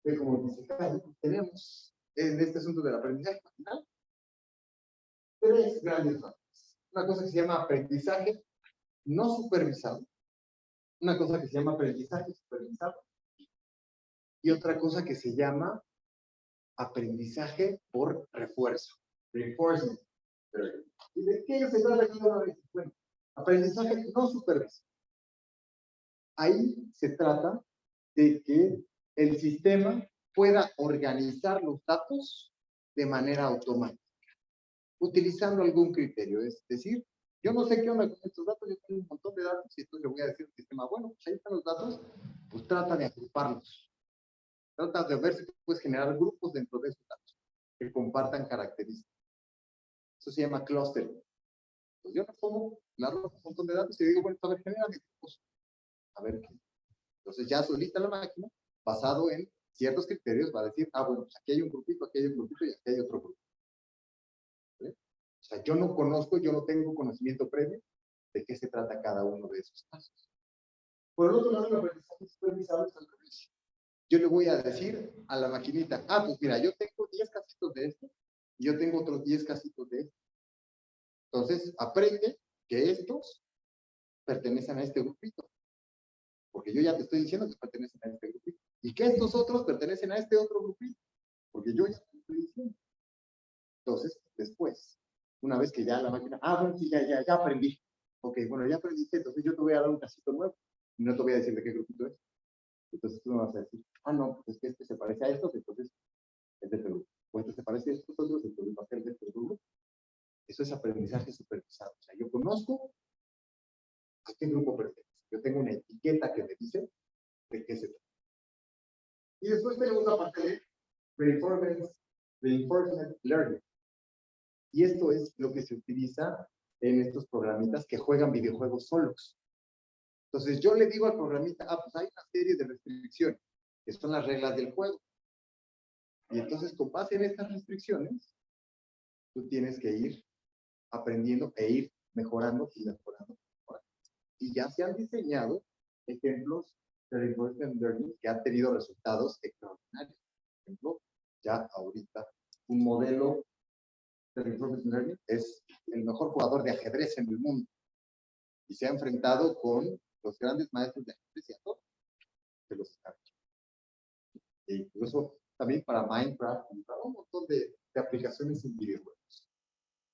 de como tenemos en este asunto del aprendizaje maquinal tres grandes ramas. Una cosa que se llama aprendizaje no supervisado, una cosa que se llama aprendizaje supervisado y otra cosa que se llama aprendizaje por refuerzo, reinforcement. ¿Y de qué se trata aquí una vez? Bueno, aprendizaje no supervisado. Ahí se trata de que el sistema pueda organizar los datos de manera automática, utilizando algún criterio. Es decir, yo no sé qué onda con estos datos, yo tengo un montón de datos y entonces le voy a decir al sistema, bueno, pues ahí están los datos, pues trata de agruparlos. Trata de ver si puedes generar grupos dentro de esos datos que compartan características. Eso se llama clustering. Pues yo me pongo, le arrojo un montón de datos y digo, bueno, a ver, genera grupos. A ver qué. Entonces ya solita la máquina, basado en ciertos criterios, va a decir, ah, bueno, pues aquí hay un grupito y aquí hay otro grupo. ¿Sí? O sea, yo no conozco, yo no tengo conocimiento previo de qué se trata cada uno de esos casos. Por el otro lado, el aprendizaje supervisado es al revés. Yo le voy a decir a la maquinita, ah, pues mira, yo tengo 10 casitos de esto y yo tengo otros 10 casitos de esto. Entonces, aprende que estos pertenecen a este grupito. Porque yo ya te estoy diciendo que pertenecen a este grupito. Y que estos otros pertenecen a este otro grupito. Porque yo ya te estoy diciendo. Entonces, después, una vez que ya la máquina, ah, bueno, sí, ya aprendí. Ok, bueno, ya aprendiste, entonces yo te voy a dar un casito nuevo. Y no te voy a decir de qué grupito es. Entonces tú me vas a decir, ah, no, pues es que este se parece a estos, entonces es de este grupo. O este se parece a estos otros, entonces va a ser de este grupo. Eso es aprendizaje supervisado. O sea, yo conozco a qué grupo pertenece. Yo tengo una etiqueta que me dice de qué se trata. Y después tenemos la parte de reinforcement learning. Y esto es lo que se utiliza en estos programitas que juegan videojuegos solos. Entonces yo le digo al programita, ah, pues hay una serie de restricciones, que son las reglas del juego. Y entonces con base en estas restricciones, tú tienes que ir aprendiendo e ir mejorando y mejorando. Y ya se han diseñado ejemplos de reinforcement learning que han tenido resultados extraordinarios. Por ejemplo, ya ahorita un modelo de Reinforcement Learning es el mejor jugador de ajedrez en el mundo. Y se ha enfrentado con los grandes maestros de ajedrez y a todos de los Estados. E incluso también para Minecraft y para un montón de aplicaciones en videojuegos.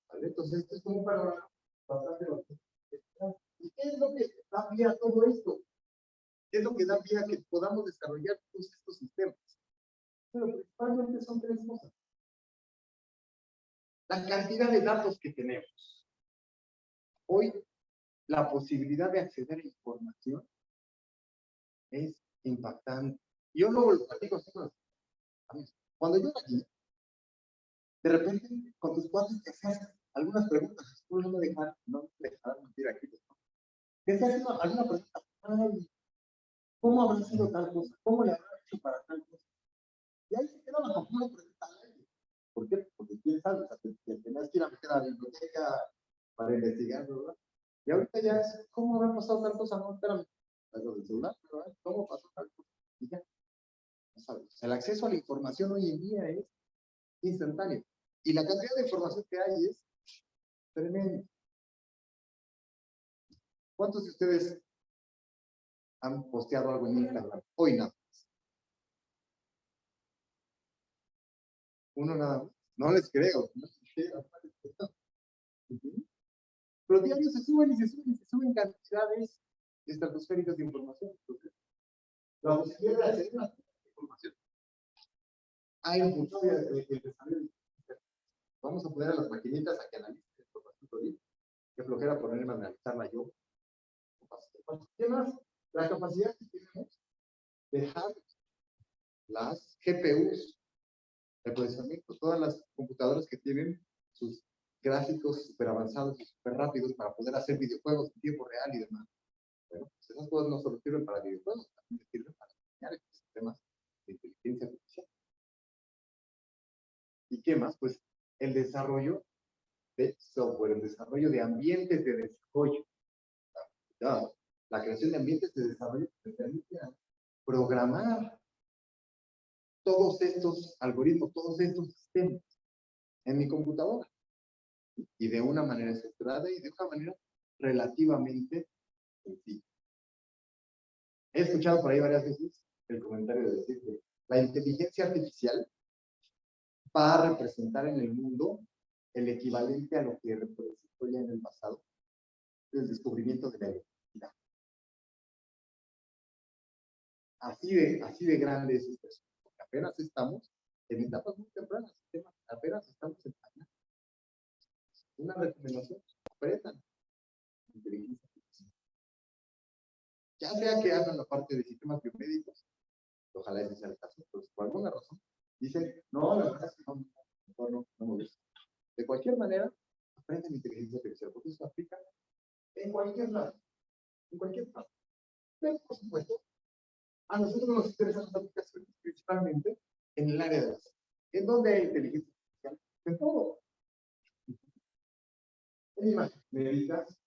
¿Vale? Entonces, esto es como para bastante. ¿Y qué es lo que da pie a todo esto? ¿Qué es lo que da pie a que podamos desarrollar todos estos sistemas? Pero principalmente son tres cosas. La cantidad de datos que tenemos. Hoy, la posibilidad de acceder a información es impactante. Yo luego lo platico así con los amigos. Cuando yo era aquí, de repente, con tus cuates te hacías algunas preguntas. Tú no me dejaron mentir aquí. Te hacías alguna pregunta. Ay, ¿cómo habrá sido tal cosa? ¿Cómo le habrá hecho para tal cosa? Y ahí se quedaba con una pregunta. ¿Por qué? Porque quién sabe, o sea, tenías que ir a meter a la biblioteca para investigar, ¿verdad? Y ahorita ya es, ¿cómo habrá pasado tal cosa? No, espérame, algo del celular, ¿verdad? ¿Cómo pasó tal cosa? Y ya, no sabes. El acceso a la información hoy en día es instantáneo. Y la cantidad de información que hay es tremenda. ¿Cuántos de ustedes han posteado algo en Instagram? Hoy nada más. Uno nada más. No les creo. No les creo. Pero diarios se suben y se suben y se suben cantidades estratosféricas de información. Entonces, la posibilidad de hacer una información. Hay un punto de desarrollo. Vamos a poner a las maquinitas a que analicen la información. Qué flojera ponerme a analizarla yo. ¿Qué más? La capacidad que tenemos de dejar las GPUs de procesamiento, todas las computadoras que tienen sus gráficos súper avanzados y súper rápidos para poder hacer videojuegos en tiempo real y demás. Bueno, pues esas cosas no solo sirven para videojuegos, también sirven para diseñar sistemas de inteligencia artificial. ¿Y qué más? Pues el desarrollo de software, el desarrollo de ambientes de desarrollo. La creación de ambientes de desarrollo que permite programar todos estos algoritmos, todos estos sistemas en mi computadora. Y de una manera estructurada y de una manera relativamente sencilla. He escuchado por ahí varias veces el comentario de decir que la inteligencia artificial va a representar en el mundo el equivalente a lo que representó ya en el pasado, el descubrimiento de la electricidad. Así de grande es esto, porque apenas estamos en etapas muy tempranas, apenas estamos en pañales. Una recomendación, aprendan inteligencia artificial. Ya sea que hagan la parte de sistemas biomédicos, ojalá ese sea el caso, pero por alguna razón dicen, no, la verdad es que no me gusta. De cualquier manera, aprenden inteligencia artificial, porque eso aplica en cualquier lado, en cualquier parte. Pero, por supuesto, a nosotros nos interesan las aplicaciones principalmente en el área de la salud. ¿En dónde hay inteligencia artificial? En todo. En imágenes médicas,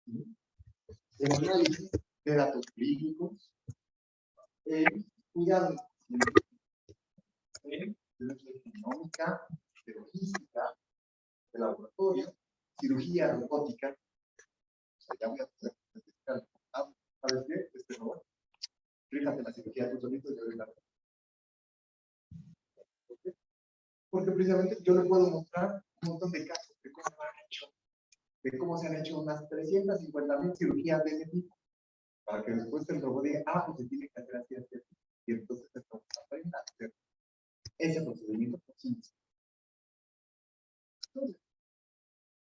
en análisis de datos clínicos, en cuidado de económica, de logística, de laboratorio, cirugía robótica. O sea, ya voy a poder necesitar. ¿Sabes qué? Este robot. Fíjate la cirugía tú solito, yo doy la. Porque precisamente yo le puedo mostrar un montón de casos de cómo se han hecho unas 350,000 cirugías de ese tipo, para que después el robot diga, pues se tiene que hacer así, así, así. Y entonces el robot aprenda a hacer ese procedimiento por sí mismo. Entonces,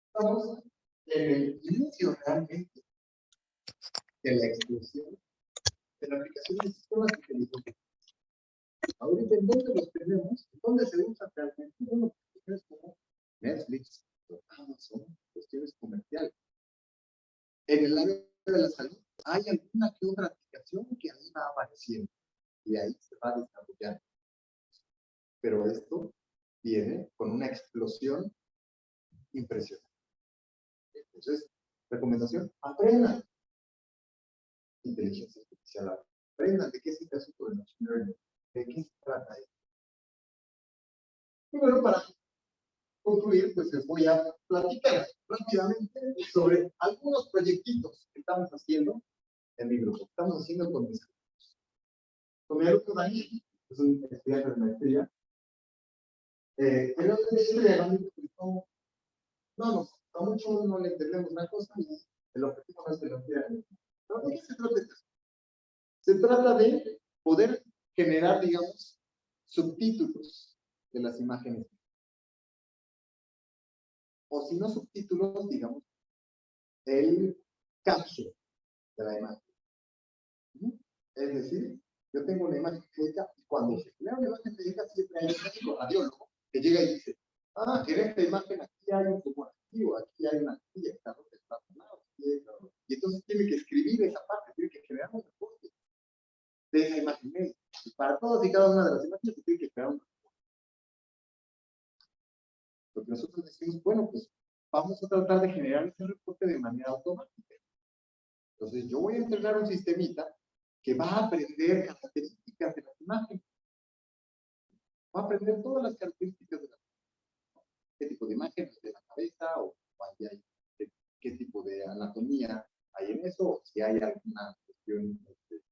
estamos en el inicio realmente de la explosión de la aplicación de sistemas inteligentes. Ahorita, ¿en dónde los tenemos? ¿En dónde se usan realmente? Bueno, cuestiones como Netflix, Amazon, cuestiones comerciales. En el área de la salud, hay alguna que otra aplicación que ahí va apareciendo y ahí se va desarrollando. Pero esto viene con una explosión impresionante. Entonces, recomendación, aprendan inteligencia artificial, aprendan de qué es el asunto de machine learning, de qué se trata esto. Y bueno, para concluir, pues les voy a platicar rápidamente sobre algunos proyectitos que estamos haciendo en mi grupo. Estamos haciendo con mis alumnos. Con mi alumno Daniel, que es un estudiante de maestría. Pero no nos gusta mucho, no le entendemos una cosa y el objetivo no es que lo entiendan. ¿Pero de qué se trata esto? Se trata de poder generar, digamos, subtítulos de las imágenes. O si no subtítulos, digamos, el caption de la imagen. Es decir, yo tengo una imagen médica y cuando se crea una imagen médica siempre hay un médico radiólogo que llega y dice, ah, en esta imagen aquí hay un tumor activo, aquí hay una astilla que está rota, está tomada, y entonces tiene que escribir esa parte, tiene que generar un reporte de esa imagen médica. Y para todas y cada una de las imágenes se tiene que crear un reporte. Lo que nosotros decimos, bueno, pues vamos a tratar de generar ese reporte de manera automática. Entonces yo voy a entrenar un sistemita que va a aprender características de las imágenes. Va a aprender todas las características de la imagen. ¿Qué tipo de imágenes de la cabeza? O qué tipo de anatomía hay en eso, si hay alguna cuestión de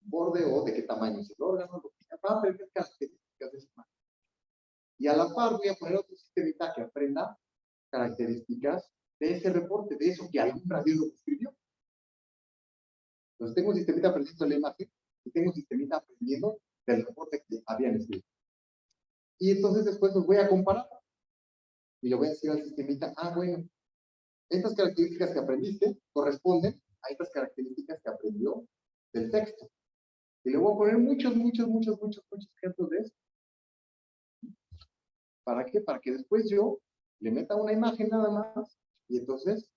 borde o de qué tamaño es el órgano, va a aprender características de esa imagen. Y a la par voy a poner otro sistemita que aprenda características de ese reporte, de eso que algún radiólogo escribió. Entonces tengo un sistemita aprendiendo la imagen y tengo un sistemita aprendiendo del reporte que habían escrito. Y entonces después los voy a comparar. Y le voy a decir al sistemita, ah, bueno, estas características que aprendiste corresponden a estas características que aprendió del texto. Y le voy a poner muchos ejemplos de eso. ¿Para qué? Para que después yo le meta una imagen nada más y entonces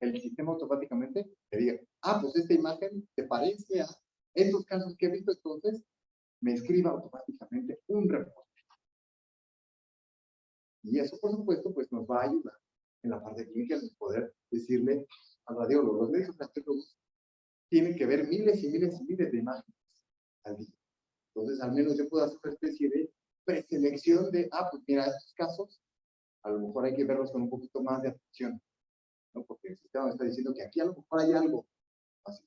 el sistema automáticamente me diga, ah, pues esta imagen te parece a estos casos que he visto, entonces me escriba automáticamente un reporte. Y eso, por supuesto, pues nos va a ayudar en la parte clínica de poder decirle al radiólogo, los médicos radiólogos tienen que ver miles y miles y miles de imágenes al día. Entonces, al menos yo puedo hacer una especie de preselección de, ah, pues mira, estos casos, a lo mejor hay que verlos con un poquito más de atención, ¿no? Porque el sistema me está diciendo que aquí a lo mejor hay algo así.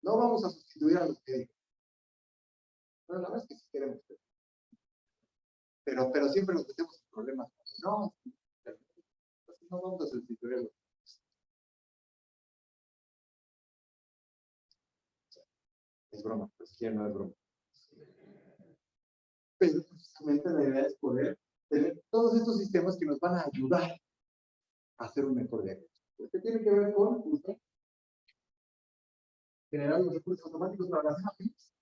No vamos a sustituir a los médicos. Bueno, la verdad es que sí queremos. Pero siempre nos metemos en problemas. No, no vamos a sustituir a los médicos. Es broma, pues quién no es broma. Pero precisamente la idea es poder tener todos estos sistemas que nos van a ayudar a hacer un mejor diagnóstico. Este tiene que ver con generar los recursos automáticos para las imágenes.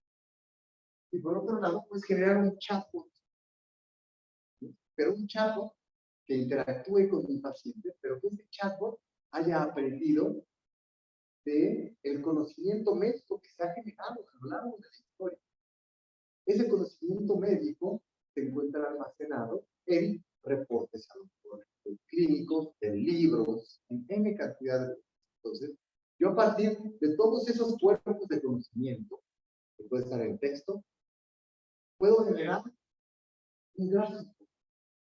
Y por otro lado, pues generar un chatbot. Pero un chatbot que interactúe con mi paciente, pero que ese chatbot haya aprendido del conocimiento médico que se ha generado a lo largo de la historia. Ese conocimiento médico se encuentra almacenado en reportes clínicos, en libros, en N cantidad de... Entonces, yo a partir de todos esos cuerpos de conocimiento, que puede estar en texto, puedo generar un gráfico,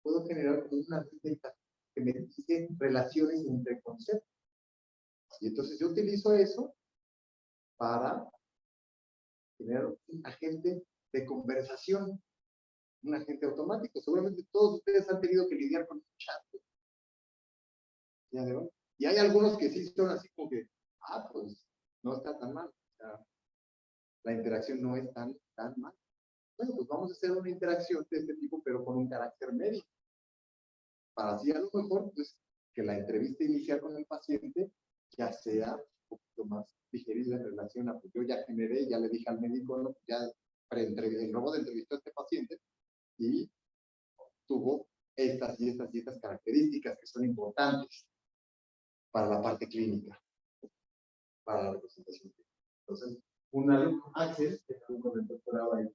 puedo generar una receta que me dice relaciones entre conceptos. Y entonces yo utilizo eso para generar un agente de conversación, un agente automático. Seguramente todos ustedes han tenido que lidiar con un chat. ¿Ya de verdad? Y hay algunos que sí son así como que, ah, pues no está tan mal. O sea, la interacción no es tan mal. Bueno, pues vamos a hacer una interacción de este tipo, pero con un carácter médico. Para así a lo mejor, pues, que la entrevista inicial con el paciente ya sea un poquito más digerida en relación a, pues yo ya generé, ya le dije al médico, ¿no? Ya el robot entrevistó a este paciente y tuvo estas y estas y estas características que son importantes para la parte clínica, para la representación clínica. Entonces, un alumno, Axel, que es alumno del doctorado ahí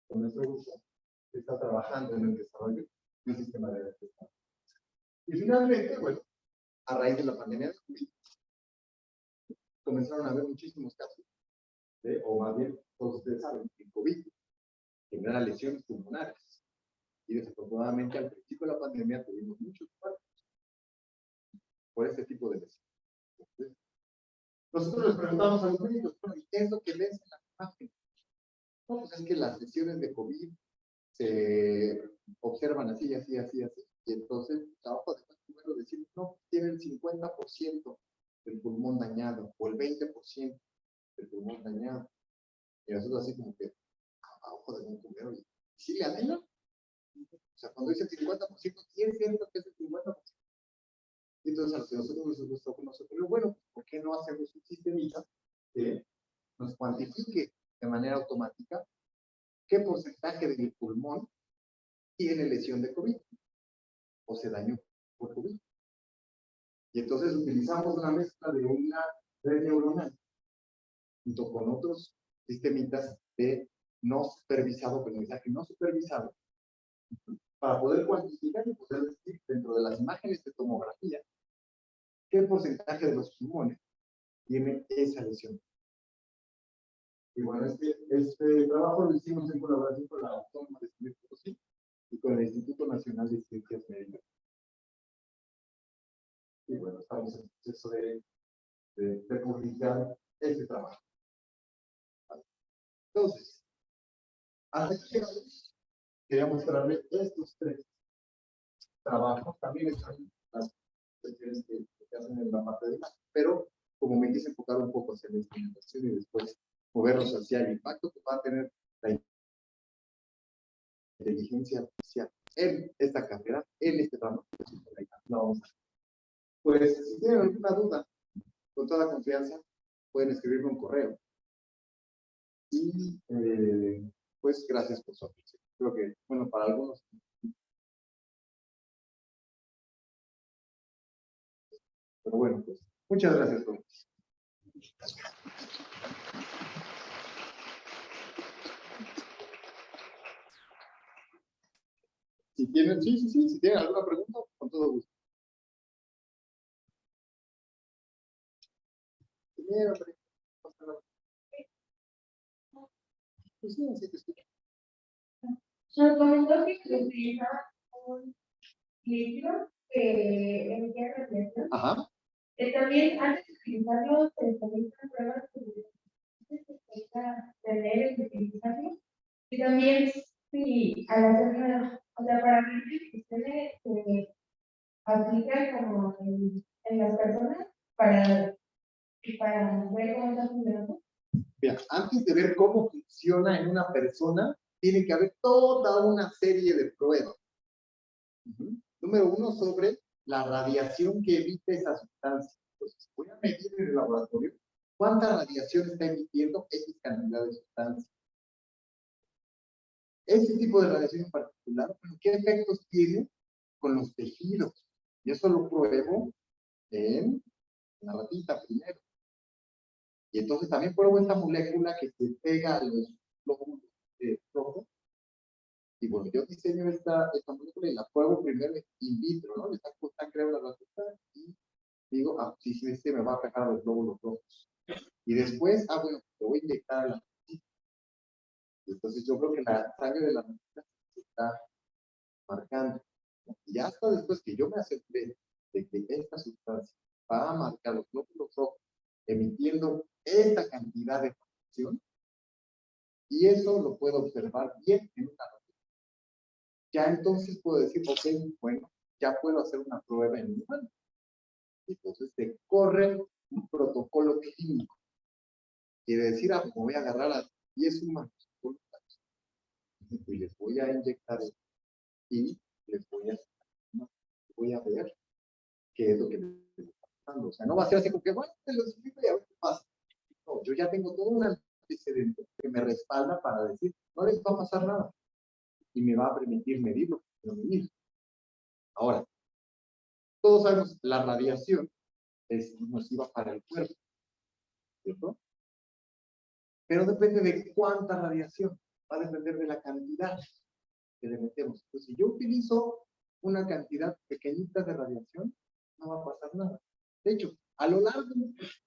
con nuestro grupo, está trabajando en el desarrollo de un sistema de detección. Y finalmente, bueno, a raíz de la pandemia de COVID, comenzaron a haber muchísimos casos, o más bien, todos ustedes saben, que COVID genera lesiones pulmonares. Y desafortunadamente al principio de la pandemia tuvimos muchos muertos por este tipo de lesiones. Nosotros les preguntamos a los médicos, bueno, ¿y qué es lo que ves en la imagen? No, pues es que las lesiones de COVID se observan así, así, así, así. Y entonces, trabajo de primero decir, no, tiene el 50% del pulmón dañado o el 20% del pulmón dañado. Y nosotros así como que, a ojo de un cubero, y ¿sí le anhela? O sea, cuando dice el 50%, ¿sí es cierto que es el 50%? Y entonces a los que nosotros nos gustó conocer, pero bueno, ¿por qué no hacemos un sistemita que nos cuantifique de manera automática qué porcentaje de mi pulmón tiene lesión de COVID o se dañó por COVID? Y entonces utilizamos una mezcla de una red neuronal junto con otros sistemitas de no supervisado, aprendizaje no supervisado, para poder cuantificar y poder decir dentro de las imágenes de tomografía qué porcentaje de los pulmones tiene esa lesión. Y bueno, este trabajo lo hicimos en colaboración con la Autónoma de San Luis Potosí y con el Instituto Nacional de Ciencias Médicas. Y bueno, estamos en el proceso de publicar este trabajo. Entonces, hasta aquí quería mostrarles estos tres trabajos. También están las cuestiones que hacen en la parte de imagen, pero como me quise enfocar un poco hacia la implementación y después movernos hacia el impacto que va a tener la inteligencia artificial en esta carrera, en este trabajo. Pues, si tienen alguna duda, con toda confianza, pueden escribirme un correo. Y, pues, gracias por su atención. Creo que, bueno, para algunos. Pero bueno, pues, muchas gracias a todos. Si tienen, si tienen alguna pregunta, con todo gusto. Pues sí, así te escucho. Nos comentó que utiliza un líquido que emitía radiación. Ajá. También antes de utilizarlo, se realizan pruebas de tener el utilizarlo. Y también, si al hacerlo, o sea, para ver si se aplica como en las personas para ver cómo está funcionando. Mira, antes de ver cómo funciona en una persona, tiene que haber toda una serie de pruebas. Número uno, sobre la radiación que emite esa sustancia. Entonces, voy a medir en el laboratorio cuánta radiación está emitiendo X cantidad de sustancia. Ese tipo de radiación en particular, ¿qué efectos tiene con los tejidos? Y eso lo pruebo en la ratita primero. Y entonces también pruebo esta molécula que se pega a los glóbulos rojos. Y bueno, yo diseño esta molécula y la pruebo primero in vitro, ¿no? Le saco sangre a la ratita y digo, sí, este me va a pegar a los glóbulos rojos. Y después, bueno, lo voy a inyectar a la ratita. Entonces yo creo que la sangre de la ratita se está marcando. Y hasta después que yo me aseguré de que esta sustancia va a marcar los glóbulos rojos, emitiendo esta cantidad de radiación, y eso lo puedo observar bien en una ratita. Ya entonces puedo decir, ok, bueno, ya puedo hacer una prueba en mi humano. Entonces se corre un protocolo clínico. Quiere decir, me voy a agarrar a 10 humanos voluntarios y les voy a inyectar y les voy a ver qué es lo que les está pasando. O sea, no va a ser así como que, bueno, te lo explico y a ver qué pasa. No, yo ya tengo todo un antecedente que me respalda para decir, no les va a pasar nada. Y me va a permitir medirlo. Ahora, todos sabemos, la radiación es nociva para el cuerpo, ¿cierto? Pero depende de cuánta radiación. Va a depender de la cantidad que le metemos. Entonces, si yo utilizo una cantidad pequeñita de radiación, no va a pasar nada. De hecho, a lo largo,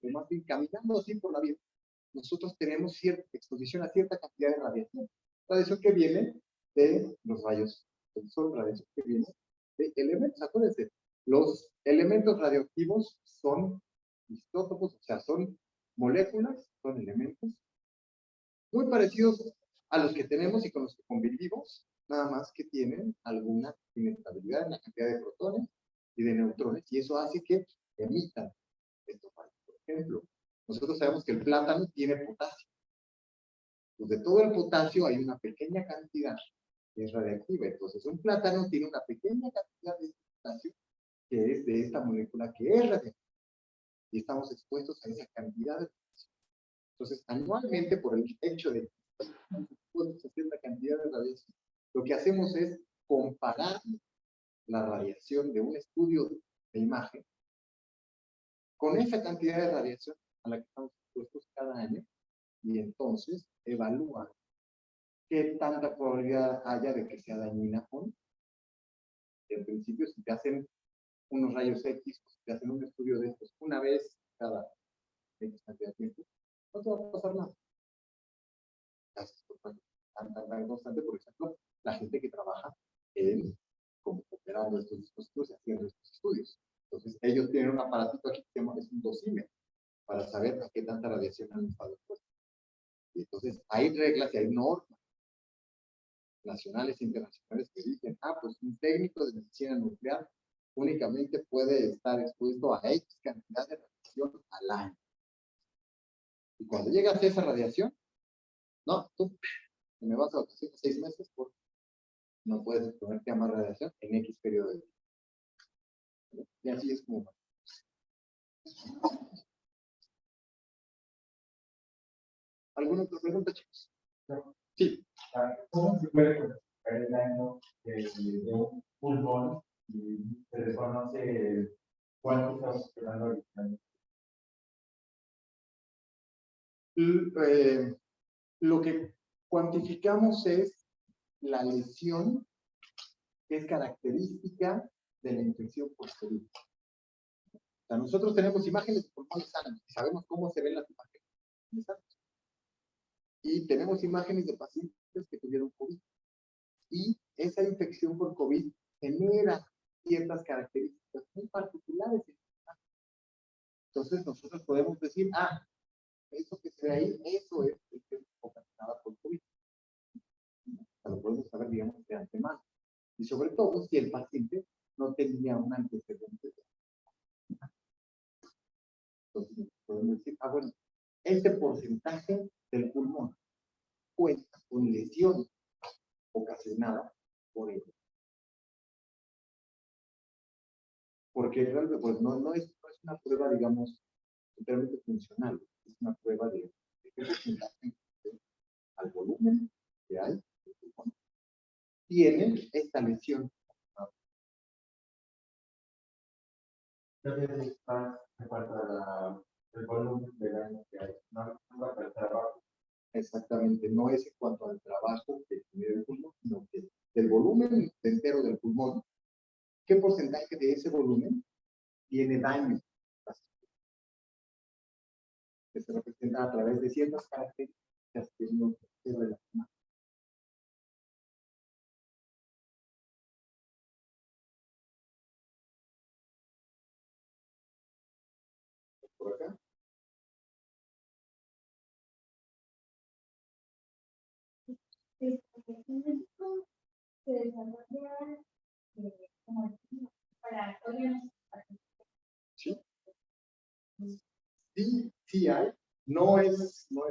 más bien caminando así por la vida, nosotros tenemos cierta exposición a cierta cantidad de radiación. Radiación que viene de los rayos del son radiación que viene de elementos. Acuérdense, los elementos radioactivos son isótopos, o sea, son moléculas, son elementos muy parecidos a los que tenemos y con los que convivimos, nada más que tienen alguna inestabilidad en la cantidad de protones y de neutrones, y eso hace que emitan estos rayos. Por ejemplo, nosotros sabemos que el plátano tiene potasio. Pues de todo el potasio hay una pequeña cantidad que es radiactiva. Entonces, un plátano tiene una pequeña cantidad de potasio que es de esta molécula que es radiactiva. Y estamos expuestos a esa cantidad de potasio. Entonces, anualmente, por el hecho de que estamos a cierta cantidad de radiación, lo que hacemos es comparar la radiación de un estudio de imagen con esa cantidad de radiación a la que estamos expuestos cada año, y entonces evalúa qué tanta probabilidad haya de que sea dañina o no. En principio, si te hacen unos rayos X, o si te hacen un estudio de estos una vez cada X cantidad de tiempo, no te va a pasar nada. Tan constante, por ejemplo, la gente que trabaja como operando estos dispositivos y haciendo estos estudios. Entonces, ellos tienen un aparatito aquí que se llama, es un dosímetro, para saber a qué tanta radiación han estado expuestos. Y entonces, hay reglas y hay normas nacionales e internacionales que dicen, pues un técnico de medicina nuclear únicamente puede estar expuesto a X cantidad de radiación al año. Y cuando llegas a esa radiación, no, tú me vas a vacaciones 6 meses porque no puedes exponerte a más radiación en X periodo de tiempo. Y así es como. ¿Alguna otra pregunta, chicos? Sí. ¿Cómo se puede clasificar el daño de un pulmón y se desconoce cuánto estamos esperando ahorita? Lo que cuantificamos es la lesión que es característica de la infección posterior. O sea, nosotros tenemos imágenes de pulmones sanos y sabemos cómo se ven las imágenes. Y tenemos imágenes de pacientes que tuvieron COVID. Y esa infección por COVID genera ciertas características muy particulares. Entonces nosotros podemos decir, eso que se ve ahí, eso es ocasionada por COVID. O sea, lo podemos saber, digamos, de antemano. Y sobre todo si el paciente no tenía un antecedente. Entonces podemos decir, bueno, este porcentaje del pulmón cuenta con lesión ocasionada por ello. Porque realmente pues, no es una prueba, digamos, totalmente funcional. Es una prueba de qué porcentaje al volumen que hay del pulmón tiene esta lesión. Entonces, en cuanto a el volumen de daño que hay, no va a trabajo. Exactamente, no es en cuanto al trabajo que tiene el pulmón, sino que del volumen entero del pulmón, ¿qué porcentaje de ese volumen tiene daño? Que se representa a través de ciertas características que no se relacionan. Por acá. Se desarrolla como para Sí. Sí hay. No es como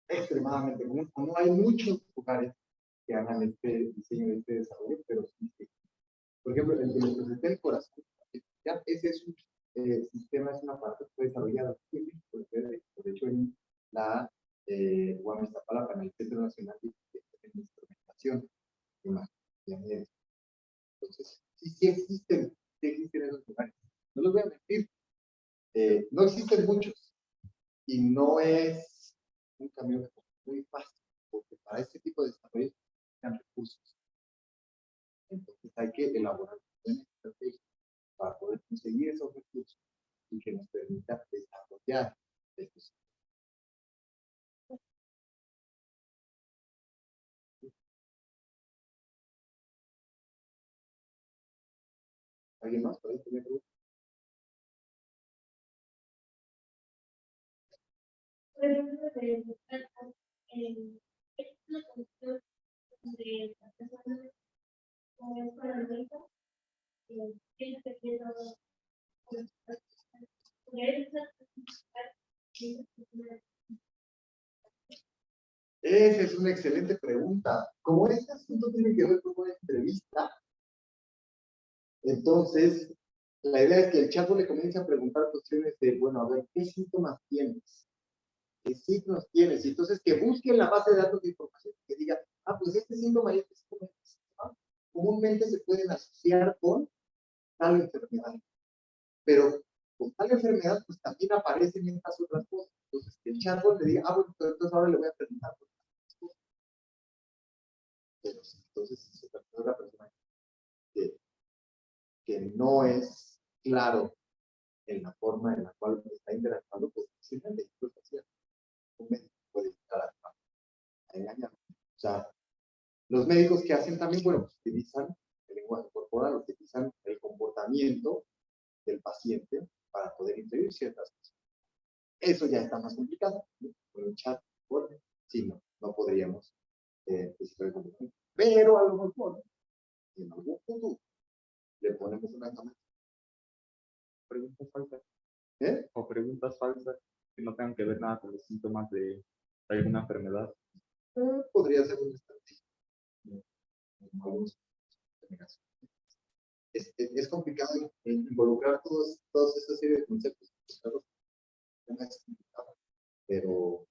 extremadamente común. No hay muchos lugares que hagan este diseño de este desarrollo, pero sí. Por ejemplo, el que nos presenté el corazón, ya ese es un sistema, es una parte que fue desarrollada de hecho en la UAM Iztapalapa, en el Centro Nacional de Instrumentación. Entonces, sí existen esos lugares. No les voy a mentir, no existen muchos y no es un camino muy fácil, porque para este tipo de desarrollo necesitan recursos. Entonces hay que elaborar una estrategia para poder conseguir esos recursos y que nos permita desarrollar estos. pregunta. Por ejemplo, es una cuestión de las personas como es para el médico, que es que quiero Esa es una excelente pregunta. Como este asunto tiene que ver con una entrevista, entonces la idea es que el chatbot le comience a preguntar cuestiones de, bueno, a ver, ¿qué síntomas tienes? ¿Qué signos tienes? Y entonces que busque en la base de datos de información que diga, ah, pues este síntoma y este síntoma, comúnmente se pueden asociar con tal enfermedad. Pero con tal enfermedad, pues también aparecen estas otras cosas. Entonces, que el chatbot le diga, ah, bueno, pues, entonces ahora le voy a preguntar por estas cosas. Pero entonces es otra persona que no es claro en la forma en la cual está interactuando, pues simplemente incluso así, un médico puede estar a engañar. O sea, los médicos que hacen también, bueno, pues, utilizan el lenguaje corporal, utilizan el comportamiento del paciente para poder inferir ciertas cosas. Eso ya está más complicado, ¿no? Con el chat, bueno, sí, no podríamos especificar el comportamiento. Pero a lo mejor, en algún punto, le ponemos una cámara. Preguntas falsas. ¿Eh? O preguntas falsas que no tengan que ver nada con los síntomas de alguna enfermedad. Podría ser una estrategia. Es complicado involucrar toda esta serie de conceptos. Pero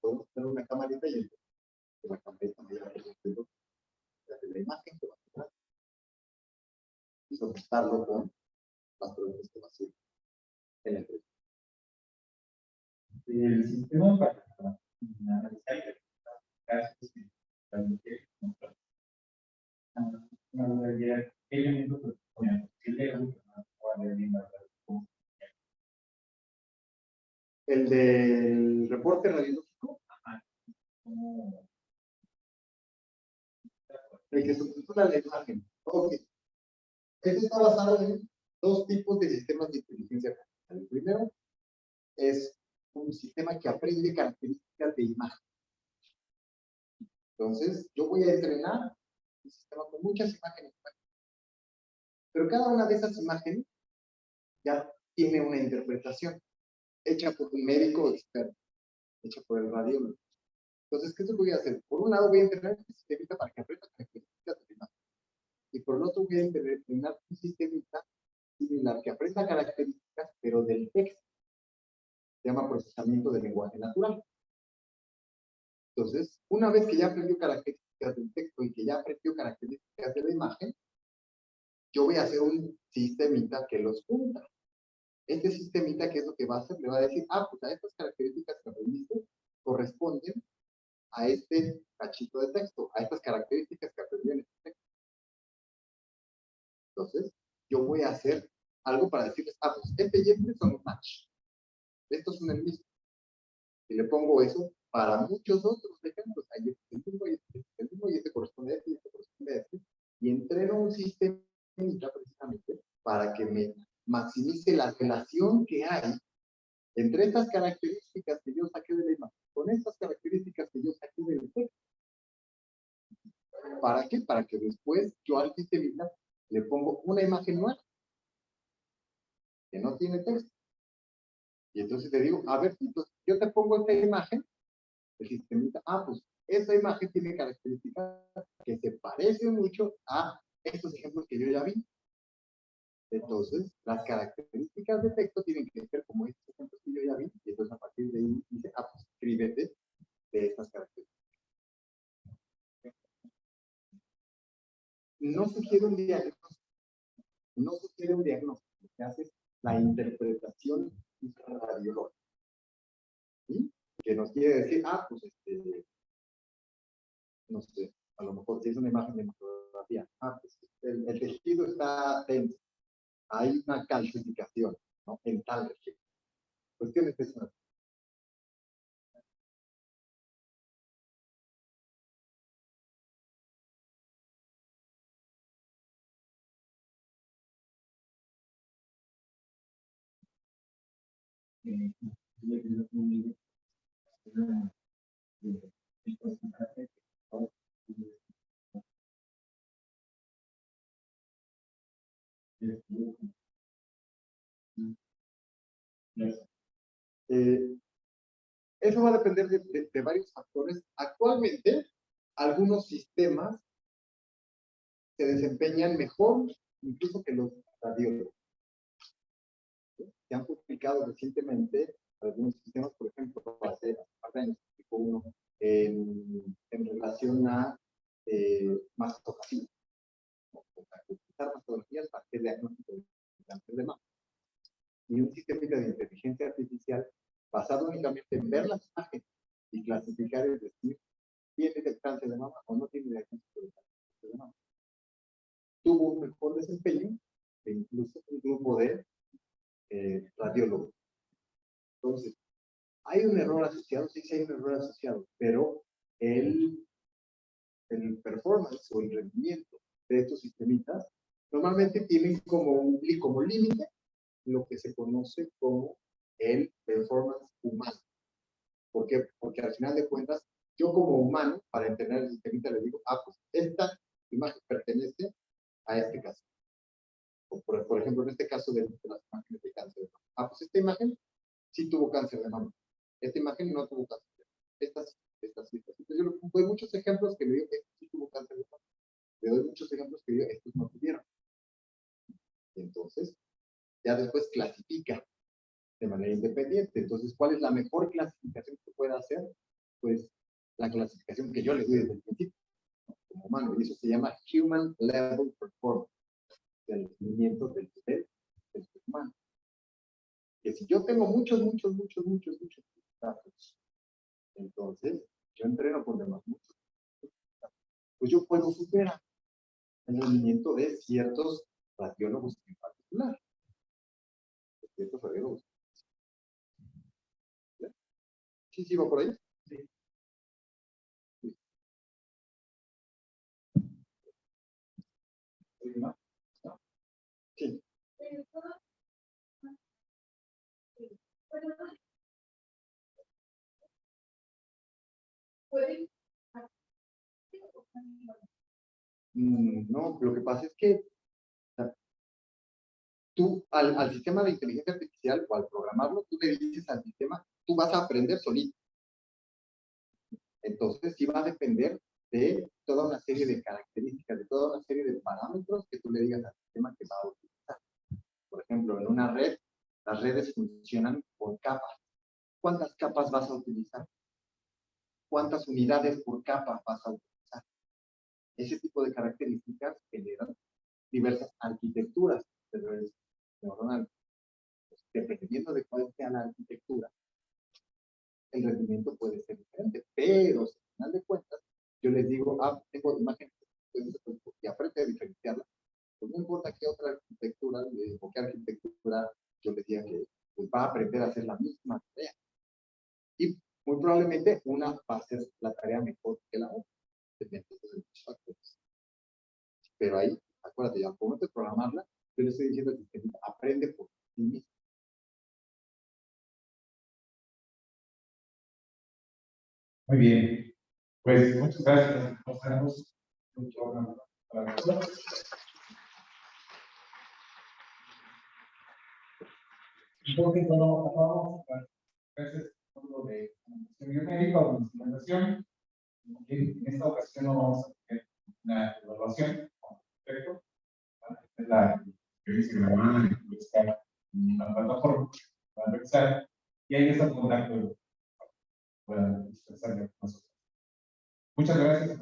podemos tener una camarita y la camarita me llama la imagen que va a tener y conectarlo con las preguntas que va a hacer en la entrevista. El sistema para analizar y detectar casos que realmente una duda sería, ¿qué elementos proponen? ¿Qué le gusta o a alguien más? El del reporte radiológico, ¿Cómo? el que subtitula la imagen. Ok. Este está basado en dos tipos de sistemas de inteligencia artificial. El primero es un sistema que aprende características de imagen. Entonces, yo voy a entrenar un sistema con muchas imágenes. Pero cada una de esas imágenes ya tiene una interpretación hecha por un médico experto, hecha por el radiólogo. Entonces, ¿qué es lo que voy a hacer? Por un lado, voy a entrenar un sistema para que aprenda características de la imagen. Y por el otro, voy a entrenar un sistema similar que aprenda características, pero del texto. Se llama procesamiento de lenguaje natural. Entonces, una vez que ya aprendió características del texto y que ya aprendió características de la imagen, yo voy a hacer un sistemita que los junta. Este sistemita, ¿qué es lo que va a hacer? Le va a decir, ah, pues a estas características que aprendiste corresponden a este cachito de texto, a estas características que aprendió en este texto. Entonces, yo voy a hacer algo para decirles, ah, pues este y este son un match. Estos son el mismo. Y le pongo eso para muchos otros ejemplos. Ahí es el mismo, y el mismo, y este corresponde a este, y este corresponde a este. Y entreno un sistema precisamente para que me maximice la relación que hay entre estas características que yo saqué de la imagen, con estas características que yo saqué del texto. ¿Para qué? Para que después yo al sistema le pongo una imagen nueva que no tiene texto. Y entonces le digo, a ver, entonces yo te pongo esta imagen, el sistema, ah, pues esta imagen tiene características que se parecen mucho a estos ejemplos que yo ya vi. Entonces, las características de texto tienen que ser como estos ejemplos que yo ya vi, y entonces a partir de ahí dice, ah, pues escríbete de estas características. No sugiere un diagnóstico, no sugiere un diagnóstico, lo que hace es la interpretación radiológica, ¿sí? Que nos quiere decir, ah, pues no sé, a lo mejor si es una imagen de fotografía, ah, pues el tejido está tenso, hay una calcificación, ¿no? En tal región. Cuestiones de eso. Eso va a depender de varios factores. Actualmente, algunos sistemas se desempeñan mejor incluso que los radiólogos. Se han publicado recientemente algunos sistemas, por ejemplo, hace años publicó uno en relación a mastografía. Utilizar mastografías para hacer diagnóstico de cáncer de mama. Y un sistema de inteligencia artificial basado únicamente en ver las imágenes y clasificar, es decir, tiene el cáncer de mama o no tiene diagnóstico de cáncer de mama. Tuvo un mejor desempeño que incluso un grupo de radiólogos. Entonces, hay un error asociado, sí hay un error asociado, pero el performance o el rendimiento de estos sistemitas normalmente tienen como límite lo que se conoce como el performance humano. ¿Por qué? Porque al final de cuentas, yo como humano, para entender el sistemita, le digo, pues esta imagen pertenece a este caso. O por ejemplo, en este caso de las imágenes de cáncer de mama. Pues esta imagen sí tuvo cáncer de mama. Esta imagen no tuvo cáncer de mama. Estas. Entonces, yo le doy muchos ejemplos que le digo que este sí tuvo cáncer de mama. Le doy muchos ejemplos que digo, estos no tuvieron. Entonces, ya después clasifica de manera independiente. Entonces, ¿cuál es la mejor clasificación que pueda hacer? Pues la clasificación que yo le doy desde el principio, como humano, y eso se llama Human Level Performance, el rendimiento del ser humano. Que si yo tengo muchos datos, entonces yo entreno con demás muchos, pues yo puedo superar el rendimiento de ciertos radiólogos en particular. De ciertos radiólogos. ¿Sí va por ahí? Sí. ¿No? Sí. No, lo que pasa es que tú al sistema de inteligencia artificial o al programarlo, tú le dices al sistema, tú vas a aprender solito. Entonces sí va a depender de toda una serie de características, de toda una serie de parámetros que tú le digas al sistema que va a utilizar. Por ejemplo, en una red, las redes funcionan por capas. ¿Cuántas capas vas a utilizar? ¿Cuántas unidades por capa vas a utilizar? Ese tipo de características generan diversas arquitecturas de redes neuronales. Dependiendo de cuál sea la arquitectura, el rendimiento puede ser diferente, pero si al final de cuentas yo les digo, tengo imágenes y aprende a diferenciarlas, pues no importa qué otra arquitectura o qué arquitectura yo les diga que pues va a aprender a hacer la misma tarea. Y muy probablemente una va a hacer la tarea mejor que la otra, dependiendo de muchos factores. Pero ahí, acuérdate, al momento de programarla, yo le estoy diciendo al sistema, aprende por sí mismo. Muy bien. Pues muchas gracias. Nos tenemos mucho para nosotros. Entonces, bueno, acabamos gracias por lo de biomédica o instrumentación. En esta ocasión no vamos a tener una evaluación con respecto. Esta es la experiencia grabada que está en la plataforma para revisar y ahí está el contacto para expresar con nosotros. Muchas gracias.